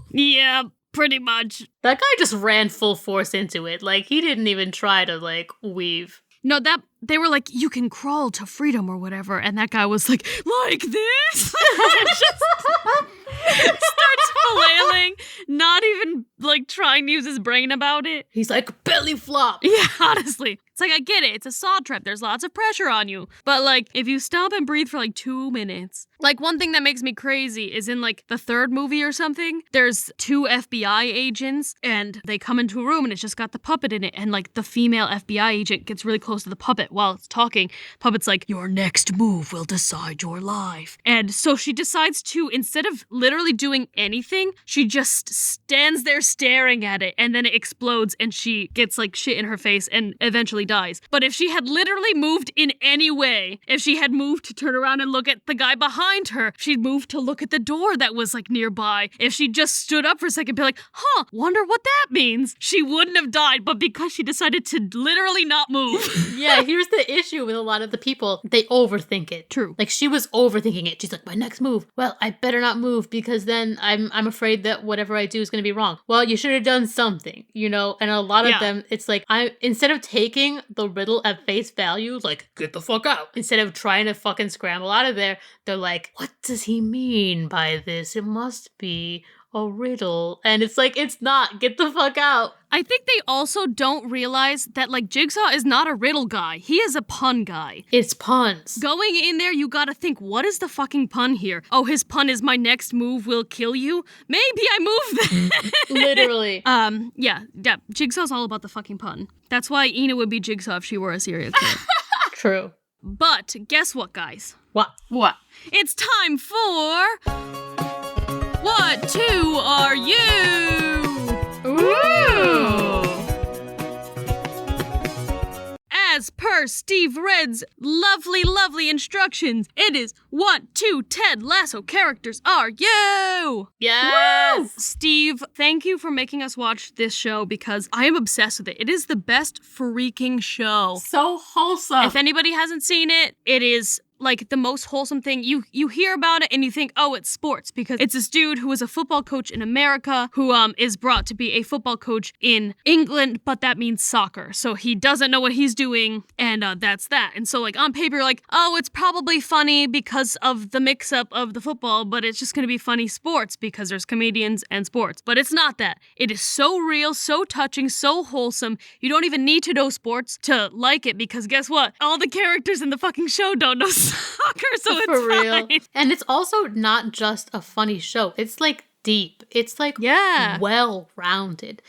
Yeah, pretty much. That guy just ran full force into it. Like, he didn't even try to, like, weave. No, they were like, you can crawl to freedom or whatever. And that guy was like this? Just starts flailing, not even like trying to use his brain about it. He's like, belly flop. Yeah, honestly. It's like, I get it. It's a saw trap. There's lots of pressure on you. But like, if you stop and breathe for like 2 minutes. Like, one thing that makes me crazy is in like the third movie or something, there's 2 FBI agents and they come into a room and it's just got the puppet in it. And like the female FBI agent gets really close to the puppet puppet while it's talking. Puppet's like, your next move will decide your life. And so she decides to, instead of literally doing anything, she just stands there staring at it, and then it explodes and she gets like shit in her face and eventually dies. But if she had literally moved in any way, if she had moved to turn around and look at the guy behind her, she'd moved to look at the door that was like nearby, if she just stood up for a second and be like, wonder what that means, she wouldn't have died. But because she decided to literally not move. Yeah, here's the issue with a lot of the people. They overthink it. True. Like, she was overthinking it. She's like, my next move. Well, I better not move because then I'm afraid that whatever I do is going to be wrong. Well, you should have done something, you know? And a lot of them, it's like, instead of taking the riddle at face value, like, get the fuck out. Instead of trying to fucking scramble out of there, they're like, what does he mean by this? It must be a riddle. And it's like, it's not. Get the fuck out. I think they also don't realize that, like, Jigsaw is not a riddle guy. He is a pun guy. It's puns. Going in there, you gotta think, what is the fucking pun here? Oh, his pun is my next move will kill you? Maybe I move then. Literally. Yeah, Jigsaw's all about the fucking pun. That's why Ina would be Jigsaw if she were a serial killer. True. But guess what, guys? What? It's time for... What two are you? Ooh. As per Steve Red's lovely instructions, it is what two Ted Lasso characters are you? Yes! Woo! Steve, thank you for making us watch this show because I am obsessed with it. It is the best freaking show. So wholesome. If anybody hasn't seen it, it is like the most wholesome thing. You hear about it and you think, oh, it's sports, because it's this dude who is a football coach in America who is brought to be a football coach in England, but that means soccer. So he doesn't know what he's doing, and that's that. And so like on paper, you're like, oh, it's probably funny because of the mix-up of the football, but it's just gonna be funny sports because there's comedians and sports. But it's not that. It is so real, so touching, so wholesome. You don't even need to know sports to like it, because guess what? All the characters in the fucking show don't know soccer, so it's for real. fine. And it's also not just a funny show. It's like deep. It's like well-rounded.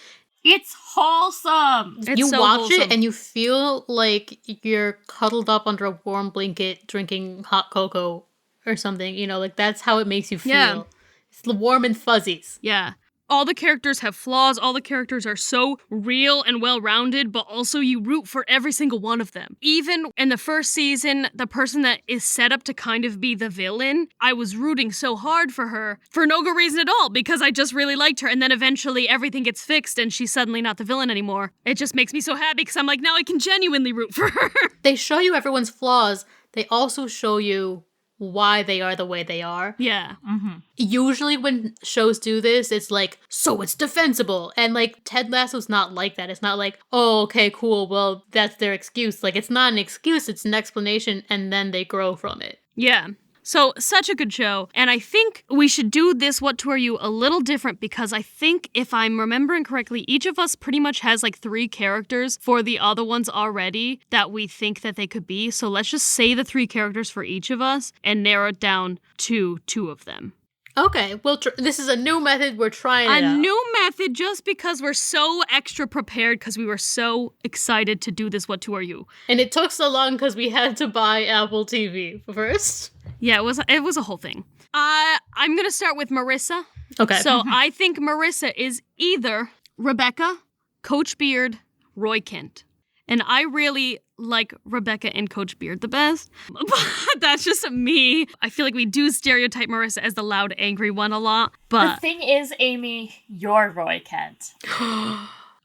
It's wholesome. It's you so watch wholesome. it and you feel like you're cuddled up under a warm blanket drinking hot cocoa or something. You know, like that's how it makes you feel. Yeah. It's the warm and fuzzies. Yeah. All the characters have flaws. All the characters are so real and well-rounded, but also you root for every single one of them. Even in the first season, the person that is set up to kind of be the villain, I was rooting so hard for her for no good reason at all, because I just really liked her. And then eventually everything gets fixed and she's suddenly not the villain anymore. It just makes me so happy because I'm like, now I can genuinely root for her. They show you everyone's flaws. They also show you why they are the way they are. Yeah. Mm-hmm. Usually when shows do this, it's like, so it's defensible. And like Ted Lasso's not like that. It's not like, oh, okay, cool, well, that's their excuse. Like, it's not an excuse, it's an explanation, and then they grow from it. Yeah. So, such a good show. And I think we should do this What Two Are You a little different, because I think, if I'm remembering correctly, each of us pretty much has like 3 characters for the other ones already that we think that they could be. So let's just say the 3 characters for each of us and narrow it down to 2 of them. Okay, well, this is a new method. We're trying it out. A new method, just because we're so extra prepared, because we were so excited to do this What Two Are You. And it took so long because we had to buy Apple TV first. Yeah, it was a whole thing. I'm going to start with Marissa. Okay. So I think Marissa is either Rebecca, Coach Beard, Roy Kent. And I really like Rebecca and Coach Beard the best. But that's just me. I feel like we do stereotype Marissa as the loud, angry one a lot. The But thing is, Amy, you're Roy Kent.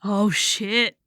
oh, shit.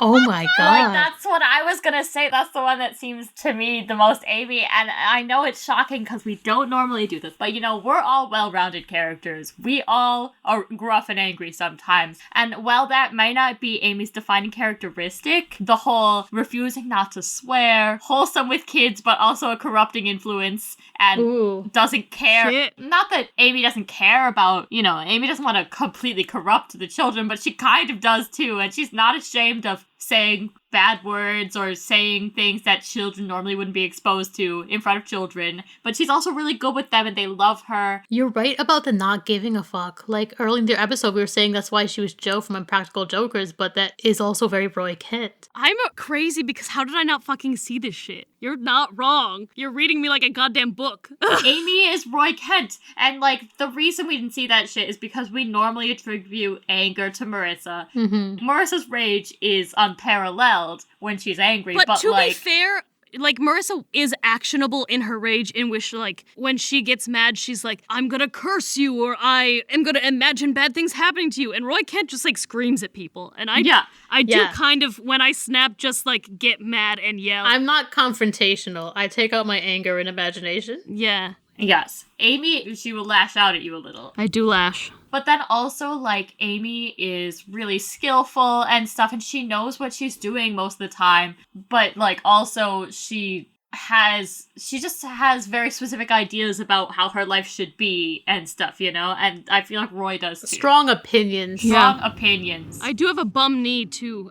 Oh my god. Like, that's what I was gonna say. That's the one that seems to me the most Amy. And I know it's shocking because we don't normally do this, but you know, we're all well-rounded characters. We all are gruff and angry sometimes. And while that might not be Amy's defining characteristic, the whole refusing not to swear, wholesome with kids, but also a corrupting influence, and Ooh. doesn't care. Shit. Not that Amy doesn't care about, you know, Amy doesn't want to completely corrupt the children, but she kind of does too. And she's not ashamed of saying bad words or saying things that children normally wouldn't be exposed to in front of children, but she's also really good with them and they love her. You're right about the not giving a fuck. Like, early in the episode, we were saying that's why she was Joe from Impractical Jokers, but that is also very Roy Kent. I'm crazy because how did I not fucking see this shit? You're not wrong. You're reading me like a goddamn book. Amy is Roy Kent, and like the reason we didn't see that shit is because we normally attribute anger to Marissa. Marissa's rage is unparalleled when she's angry, but to like, be fair, like, Marissa is actionable in her rage, in which, like, when she gets mad, she's like, I'm gonna curse you, or I am gonna imagine bad things happening to you. And Roy Kent just, like, screams at people. And I do kind of, when I snap, just, like, get mad and yell. I'm not confrontational. I take out my anger and imagination. Yeah. Yes. Amy, she will lash out at you a little. I do lash. But then also, like, Amy is really skillful and stuff, and she knows what she's doing most of the time. But, like, also, she just has very specific ideas about how her life should be and stuff, you know? And I feel like Roy does too. Strong opinions. Strong opinions. I do have a bum knee, too.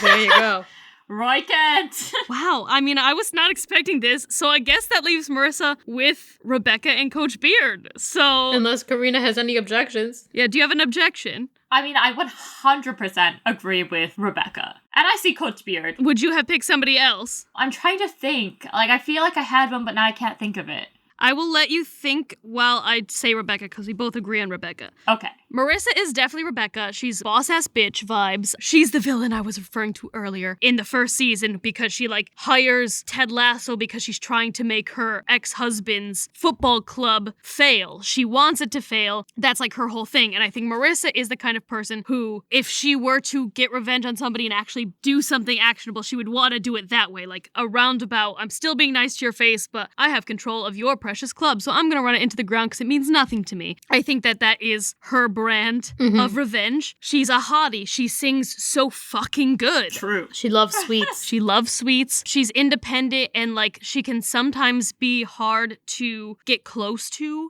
There you go. Roy Kent! Wow, I mean, I was not expecting this, so I guess that leaves Marissa with Rebecca and Coach Beard. So, Unless Karina has any objections. yeah, do you have an objection? I mean, I 100% agree with Rebecca. And I see Coach Beard. Would you have picked somebody else? I'm trying to think. Like, I feel like I had one, but now I can't think of it. I will let you think while I say Rebecca, because we both agree on Rebecca. Okay. Marissa is definitely Rebecca. She's boss-ass bitch vibes. She's the villain I was referring to earlier in the first season because she, like, hires Ted Lasso because she's trying to make her ex-husband's football club fail. She wants it to fail. That's, like, her whole thing. And I think Marissa is the kind of person who, if she were to get revenge on somebody and actually do something actionable, she would want to do it that way. Like, a roundabout, I'm still being nice to your face, but I have control of your precious club, so I'm gonna run it into the ground because it means nothing to me. I think that is her brand of revenge. She's a hottie. She sings so fucking good. True. She loves sweets. She loves sweets. She's independent and, like, she can sometimes be hard to get close to.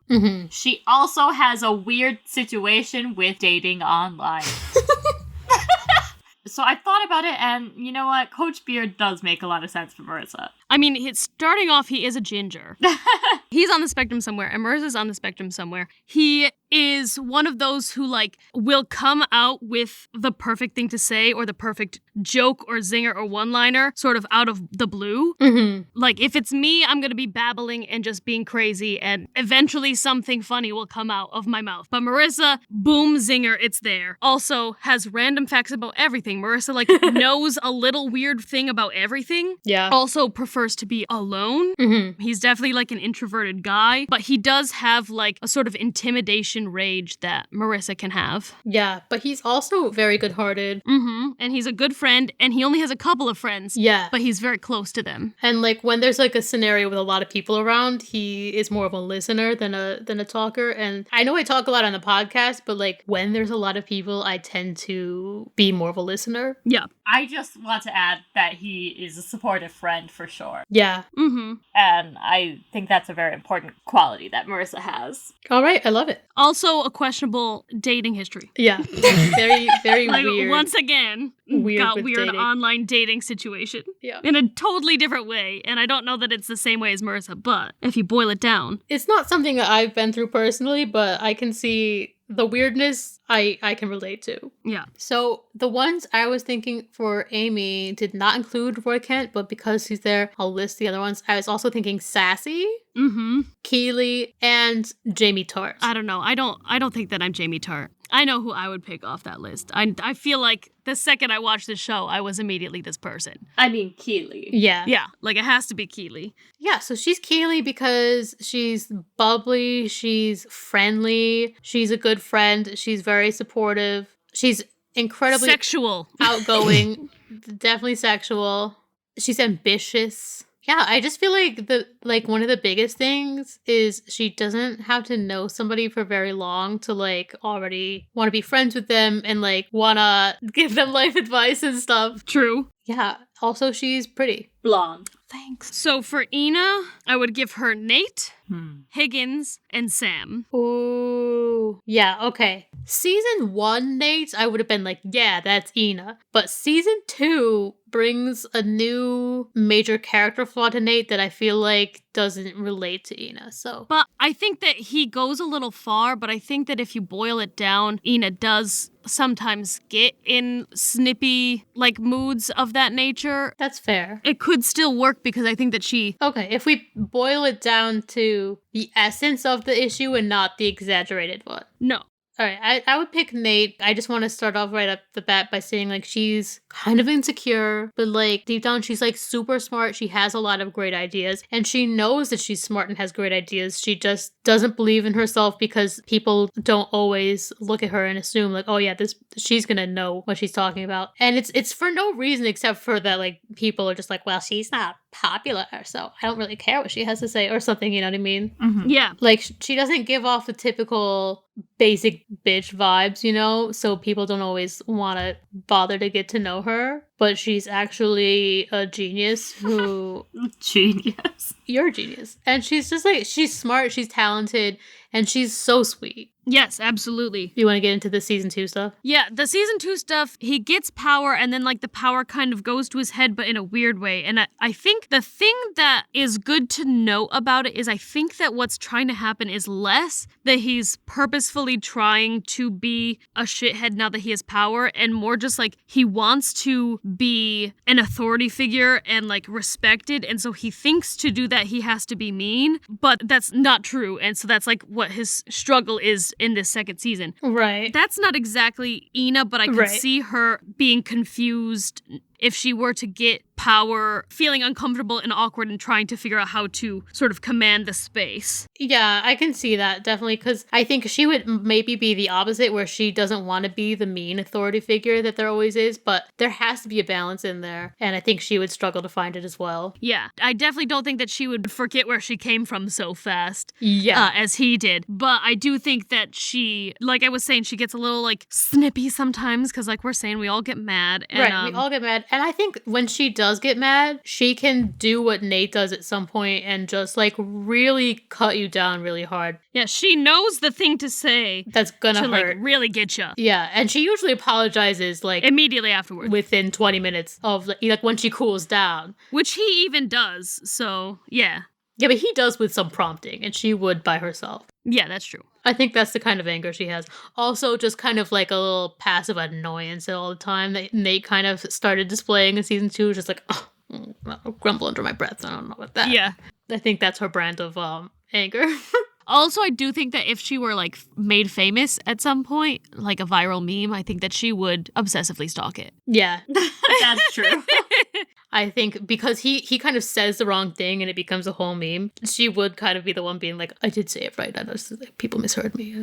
She also has a weird situation with dating online. So I thought about it, and you know what? Coach Beard does make a lot of sense for Marissa. I mean, starting off, he is a ginger. He's on the spectrum somewhere, and Marissa's on the spectrum somewhere. He is one of those who, like, will come out with the perfect thing to say or the perfect joke or zinger or one-liner sort of out of the blue. Like, if it's me, I'm gonna be babbling and just being crazy, and eventually something funny will come out of my mouth. But Marissa, boom, zinger, it's there. Also has random facts about everything. Marissa, like, knows a little weird thing about everything. Yeah. Also prefers to be alone. He's definitely, like, an introverted guy, but he does have, like, a sort of intimidation rage that Marissa can have. Yeah, but he's also very good-hearted. And he's a good friend, and he only has a couple of friends. Yeah. But he's very close to them. And, like, when there's, like, a scenario with a lot of people around, he is more of a listener than a talker. And I know I talk a lot on the podcast, but, like, when there's a lot of people, I tend to be more of a listener. Yeah. I just want to add that he is a supportive friend for sure. Yeah. And I think that's a very important quality that Marissa has. All right, I love it. Also a questionable dating history. Yeah. Very, very Like, weird. once again, Weird got with weird dating. online dating situation. Yeah. In a totally different way. And I don't know that it's the same way as Marissa, but if you boil it down. It's not something that I've been through personally, but I can see the weirdness I can relate to. Yeah. So the ones I was thinking for Amy did not include Roy Kent, but because he's there, I'll list the other ones. I was also thinking Sassy, Keely, and Jamie Tart. I don't know. I don't think that I'm Jamie Tart. I know who I would pick off that list. I feel like the second I watched this show, I was immediately this person. I mean, Keely. Yeah. Yeah, like it has to be Keely. Yeah, so she's Keely because she's bubbly, she's friendly, she's a good friend, she's very supportive, she's incredibly Sexual. outgoing, definitely sexual, she's ambitious. Yeah, I just feel like one of the biggest things is she doesn't have to know somebody for very long to, like, already want to be friends with them and, like, want to give them life advice and stuff. True. Yeah, also she's pretty. Blonde. Thanks. So for Ina, I would give her Nate, Higgins, and Sam. Ooh. Yeah, okay. Season 1 Nate, I would have been like, yeah, that's Ina. But season 2, brings a new major character flaw to Nate that I feel like doesn't relate to Ina, so. But I think that he goes a little far, but I think that if you boil it down, Ina does sometimes get in snippy, like, moods of that nature. That's fair. It could still work because I think that she... Okay, if we boil it down to the essence of the issue and not the exaggerated one. No. All right, I would pick Nate. I just want to start off right up the bat by saying, like, she's kind of insecure, but, like, deep down, she's, like, super smart. She has a lot of great ideas, and she knows that she's smart and has great ideas. She just doesn't believe in herself because people don't always look at her and assume, like, oh, yeah, she's gonna know what she's talking about. And it's for no reason except for that, like, people are just like, well, she's not popular, so I don't really care what she has to say or something, you know what I mean? Mm-hmm. Yeah. Like, she doesn't give off the typical basic bitch vibes, you know, so people don't always want to bother to get to know her, but she's actually a genius who... Genius. You're a genius. And she's just like, she's smart, she's talented, and she's so sweet. Yes, absolutely. You want to get into the season 2 stuff? Yeah, the season 2 stuff, he gets power and then, like, the power kind of goes to his head, but in a weird way. And I think the thing that is good to know about it is I think that what's trying to happen is less that he's purposefully trying to be a shithead now that he has power, and more just, like, he wants to be an authority figure and, like, respected, and so he thinks to do that he has to be mean, but that's not true, and so that's, like, what his struggle is in this second season. Right. That's not exactly Ina, but I can see her being confused if she were to get power, feeling uncomfortable and awkward and trying to figure out how to sort of command the space. Yeah, I can see that, definitely, because I think she would maybe be the opposite, where she doesn't want to be the mean authority figure that there always is, but there has to be a balance in there, and I think she would struggle to find it as well. Yeah, I definitely don't think that she would forget where she came from so fast as he did, but I do think that she, like I was saying, she gets a little, like, snippy sometimes, because, like we're saying, we all get mad. And, right, we all get mad, and I think when she does get mad, she can do what Nate does at some point and just, like, really cut you down really hard. Yeah, she knows the thing to say. That's gonna hurt. Like, really get you. Yeah, and she usually apologizes, like, immediately afterwards. Within 20 minutes of, like, when she cools down. Which he even does, so, yeah. Yeah, but he does with some prompting, and she would by herself. Yeah, that's true. I think that's the kind of anger she has. Also, just kind of like a little passive annoyance all the time that Nate kind of started displaying in season 2, just like, oh, I'll grumble under my breath. I don't know about that. Yeah. I think that's her brand of anger. Also, I do think that if she were, like, made famous at some point, like a viral meme, I think that she would obsessively stalk it. Yeah. That's true. I think because he kind of says the wrong thing and it becomes a whole meme, she would kind of be the one being like, I did say it right. I know people misheard me.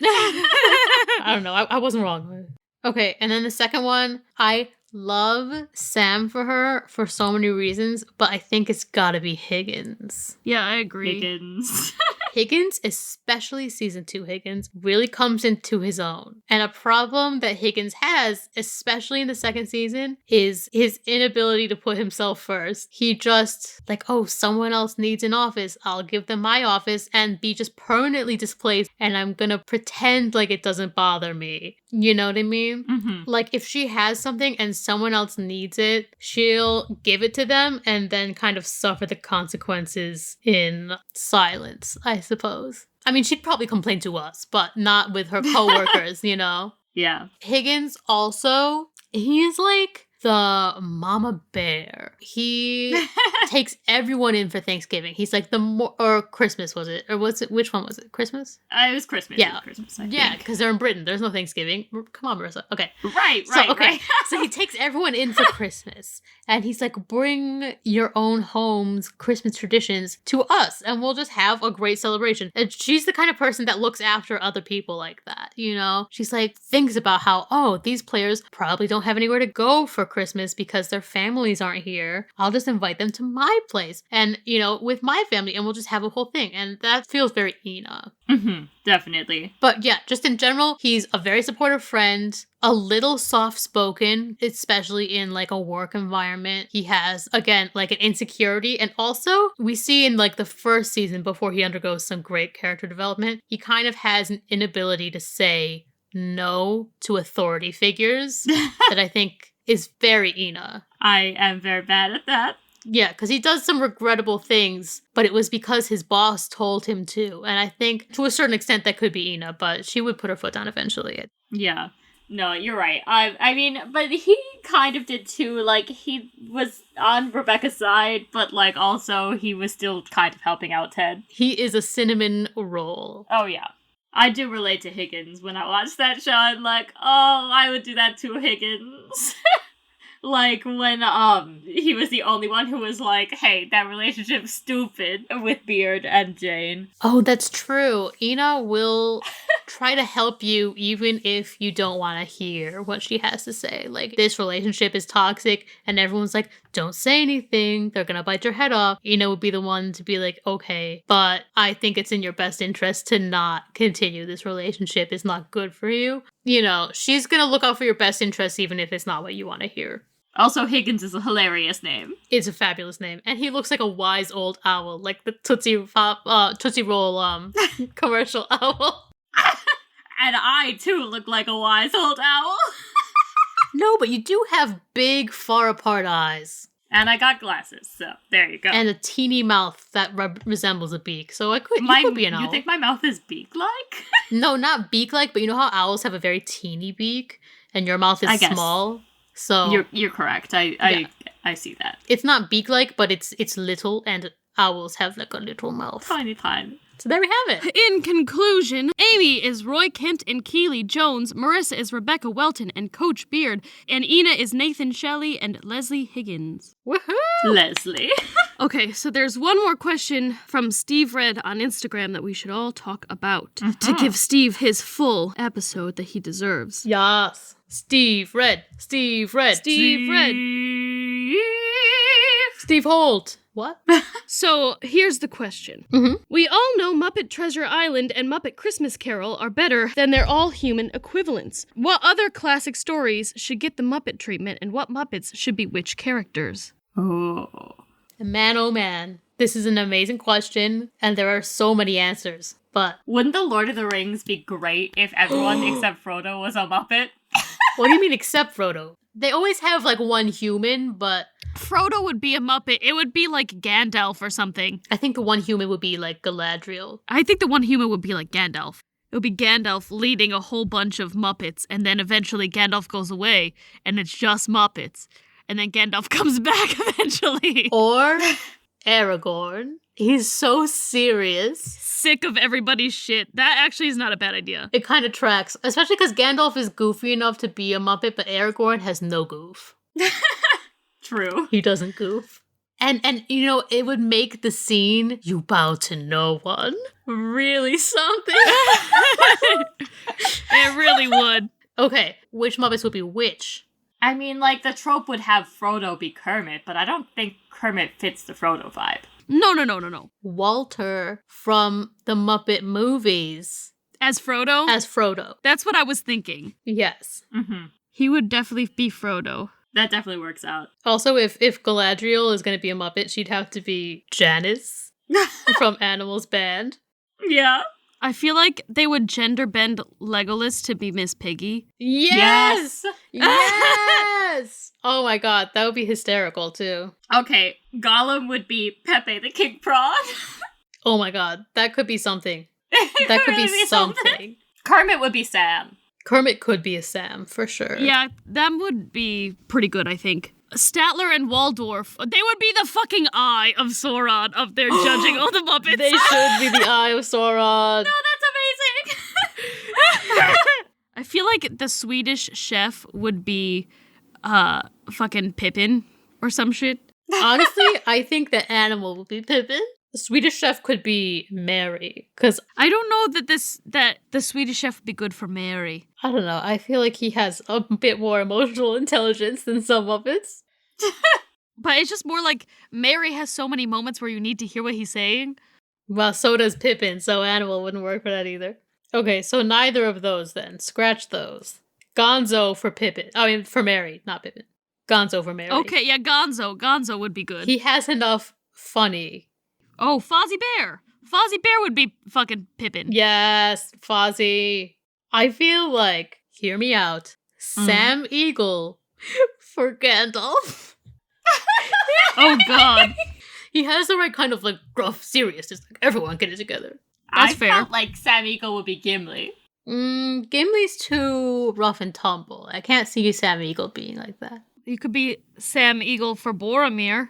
I don't know. I wasn't wrong. Okay, and then the second one, I love Sam for her for so many reasons, but I think it's gotta be Higgins. Yeah, I agree. Higgins. Higgins, especially season 2 Higgins, really comes into his own. And a problem that Higgins has, especially in the second season, is his inability to put himself first. He just, like, oh, someone else needs an office. I'll give them my office and be just permanently displaced, and I'm gonna pretend like it doesn't bother me. You know what I mean? Mm-hmm. Like, if she has something and someone else needs it, she'll give it to them and then kind of suffer the consequences in silence, I suppose. I mean, she'd probably complain to us, but not with her coworkers, you know? Yeah. Higgins also, he is like the mama bear. He takes everyone in for Thanksgiving. He's like or Christmas, was it? Or was it, which one was it? Christmas? It was Christmas. Yeah. It was Christmas, I yeah, think. because they're in Britain. There's no Thanksgiving. Come on, Marissa. Okay. Right. So he takes everyone in for Christmas. And he's like, bring your own home's Christmas traditions to us, and we'll just have a great celebration. And she's the kind of person that looks after other people like that, you know? She's like, thinks about how, oh, these players probably don't have anywhere to go for Christmas because their families aren't here. I'll just invite them to my place and, you know, with my family, and we'll just have a whole thing. And that feels very Ina. Mm-hmm. Definitely. But yeah, just in general, he's a very supportive friend, a little soft-spoken, especially in like a work environment. He has, again, like an insecurity. And also, we see in like the first season, before he undergoes some great character development, he kind of has an inability to say no to authority figures that I think is very Ina. I am very bad at that. Yeah, because he does some regrettable things, but it was because his boss told him to. And I think to a certain extent that could be Ina, but she would put her foot down eventually. Yeah. No, you're right. I mean, but he kind of did too. Like, he was on Rebecca's side, but, like, also he was still kind of helping out Ted. He is a cinnamon roll. Oh, yeah. I do relate to Higgins when I watched that show. I'm like, oh, I would do that to Higgins. Like, when, he was the only one who was like, hey, that relationship's stupid with Beard and Jane. Oh, that's true. Ina will try to help you even if you don't want to hear what she has to say. Like, this relationship is toxic, and everyone's like, don't say anything. They're gonna bite your head off. Ina would be the one to be like, okay, but I think it's in your best interest to not continue this relationship. It's not good for you. You know, she's gonna look out for your best interest even if it's not what you want to hear. Also, Higgins is a hilarious name. It's a fabulous name. And he looks like a wise old owl, like the Tootsie Roll commercial owl. And I, too, look like a wise old owl. No, but you do have big, far apart eyes. And I got glasses, so there you go. And a teeny mouth that resembles a beak. So you could be an owl. You think my mouth is beak-like? No, not beak-like, but you know how owls have a very teeny beak? And your mouth is small? So you're correct. I see that. It's not beak-like, but it's little, and owls have like a little mouth. Tiny. So there we have it. In conclusion, Amy is Roy Kent and Keely Jones, Marissa is Rebecca Welton and Coach Beard, and Ina is Nathan Shelley and Leslie Higgins. Woohoo! Leslie. Okay, so there's one more question from Steve Red on Instagram that we should all talk about to give Steve his full episode that he deserves. Yes. Steve Red. Steve Holt. What? So, here's the question. We all know Muppet Treasure Island and Muppet Christmas Carol are better than their all-human equivalents. What other classic stories should get the Muppet treatment, and what Muppets should be which characters? Oh. Man, oh man. This is an amazing question, and there are so many answers, but... Wouldn't the Lord of the Rings be great if everyone except Frodo was a Muppet? What do you mean except Frodo? They always have, like, one human, but... Frodo would be a Muppet. It would be like Gandalf or something. I think the one human would be, like, Galadriel. I think the one human would be like Gandalf. It would be Gandalf leading a whole bunch of Muppets, and then eventually Gandalf goes away, and it's just Muppets. And then Gandalf comes back eventually. Or Aragorn. He's so serious. Sick of everybody's shit. That actually is not a bad idea. It kind of tracks, especially because Gandalf is goofy enough to be a Muppet, but Aragorn has no goof. True. He doesn't goof. And you know, it would make the scene, you bow to no one, really something. It really would. Okay, which Muppets would be which? I mean, like, the trope would have Frodo be Kermit, but I don't think Kermit fits the Frodo vibe. No. Walter from the Muppet movies. As Frodo? As Frodo. That's what I was thinking. Yes. Mm-hmm. He would definitely be Frodo. That definitely works out. Also, if Galadriel is going to be a Muppet, she'd have to be Janice from Animals Band. Yeah. I feel like they would gender bend Legolas to be Miss Piggy. Yes! Yes! Oh my god, that would be hysterical too. Okay, Gollum would be Pepe the King Prawn. Oh my god, that could be something. That could be something. Kermit would be Sam. Kermit could be a Sam, for sure. Yeah, that would be pretty good, I think. Statler and Waldorf, they would be the fucking eye of Sauron up there judging all the Muppets. They should be the eye of Sauron. No, that's amazing. I feel like the Swedish chef would be fucking Pippin or some shit. Honestly, I think the animal would be Pippin. The Swedish chef could be Mary, because I don't know that the Swedish chef would be good for Mary. I don't know. I feel like he has a bit more emotional intelligence than some Muppets. But it's just more like Mary has so many moments where you need to hear what he's saying. Well, so does Pippin, so animal wouldn't work for that either. Okay, so neither of those then. Scratch those. Gonzo for Pippin. I mean, for Mary, not Pippin. Gonzo for Mary. Okay, yeah, Gonzo. Gonzo would be good. He has enough funny. Oh, Fozzie Bear. Fozzie Bear would be fucking Pippin. Yes, Fozzie. I feel like, hear me out, Sam Eagle for Gandalf. Oh, God. He has the right kind of like gruff seriousness. Like, everyone get it together. That's I fair. felt like Sam Eagle would be Gimli. Gimli's too rough and tumble. I can't see Sam Eagle being like that. You could be Sam Eagle for Boromir.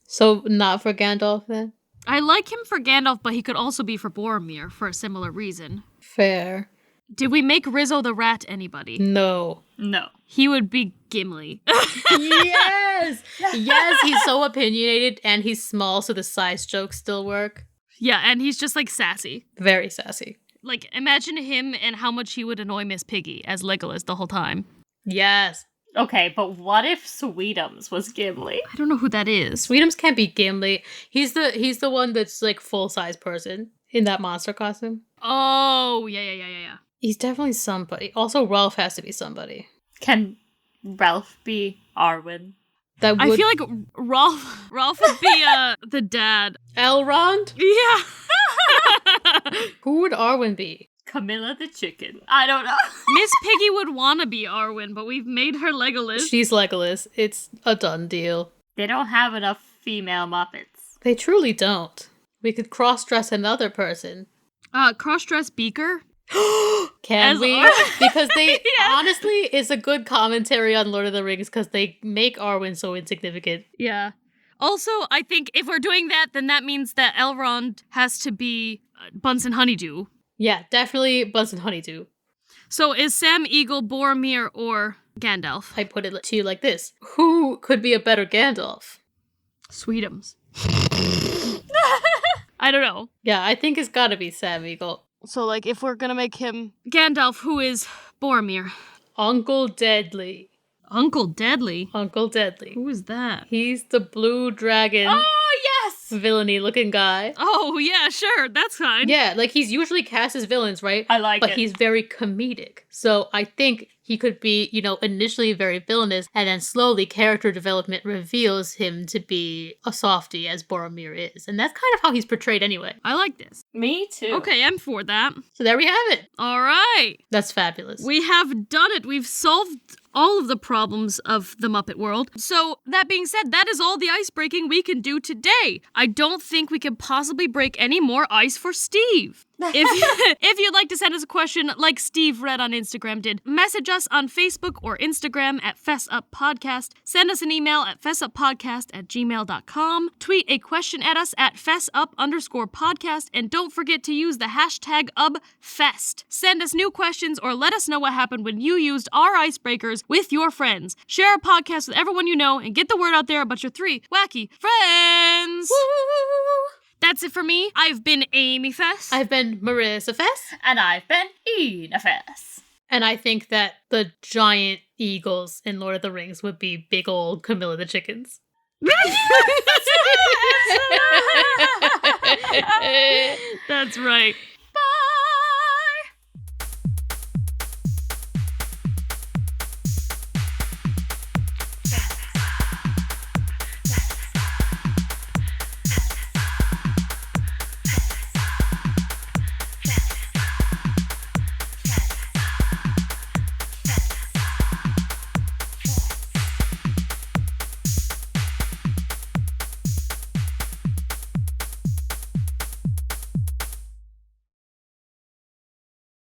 So not for Gandalf then? I like him for Gandalf, but he could also be for Boromir for a similar reason. Fair. Did we make Rizzo the Rat anybody? No. No. He would be Gimli. Yes! Yes, he's so opinionated and he's small, so the size jokes still work. Yeah, and he's just like sassy. Very sassy. Like, imagine him and how much he would annoy Miss Piggy as Legolas the whole time. Yes. Okay, but what if Sweetums was Gimli? I don't know who that is. Sweetums can't be Gimli. He's the one that's like full-size person in that monster costume. Oh, yeah. He's definitely somebody. Also, Rolf has to be somebody. Can Ralph be Arwen? That would... I feel like Rolf would be the dad. Elrond? Yeah. Who would Arwen be? Camilla the chicken. I don't know. Miss Piggy would want to be Arwen, but we've made her Legolas. She's Legolas. It's a done deal. They don't have enough female Muppets. They truly don't. We could cross-dress another person. Cross-dress Beaker? Can As we? Arwen? Because they, Yeah. honestly, it's a good commentary on Lord of the Rings because they make Arwen so insignificant. Yeah. Also, I think if we're doing that, then that means that Elrond has to be Bunsen Honeydew. Yeah, definitely Bunsen Honeydew. So is Sam Eagle Boromir or Gandalf? I put it to you like this. Who could be a better Gandalf? Sweetums. I don't know. Yeah, I think it's gotta be Sam Eagle. So, like, if we're gonna make him Gandalf, who is Boromir? Uncle Deadly. Uncle Deadly? Uncle Deadly. Who is that? He's the blue dragon Oh, yes! villainy looking guy. Oh, yeah, sure, that's fine. Yeah, like he's usually cast as villains, right? I like but it. he's very comedic. So I think he could be, initially very villainous, and then slowly character development reveals him to be a softie as Boromir is. And that's kind of how he's portrayed anyway. I like this. Me too. Okay, I'm for that. So there we have it. All right. That's fabulous. We have done it. We've solved all of the problems of the Muppet world. So, that being said, that is all the ice breaking we can do today. I don't think we can possibly break any more ice for Steve. If you'd like to send us a question like Steve Red on Instagram did, message us on Facebook or Instagram at Fess Up Podcast. Send us an email at fessuppodcast@gmail.com. Tweet a question at us at fessup_podcast. And don't forget to use the hashtag UbFest. Send us new questions or let us know what happened when you used our icebreakers with your friends. Share our podcast with everyone you know and get the word out there about your 3 wacky friends. Woo! That's it for me. I've been Amy Fess. I've been Marissa Fess. And I've been Ina Fess. And I think that the giant eagles in Lord of the Rings would be big old Camilla the chickens. That's right.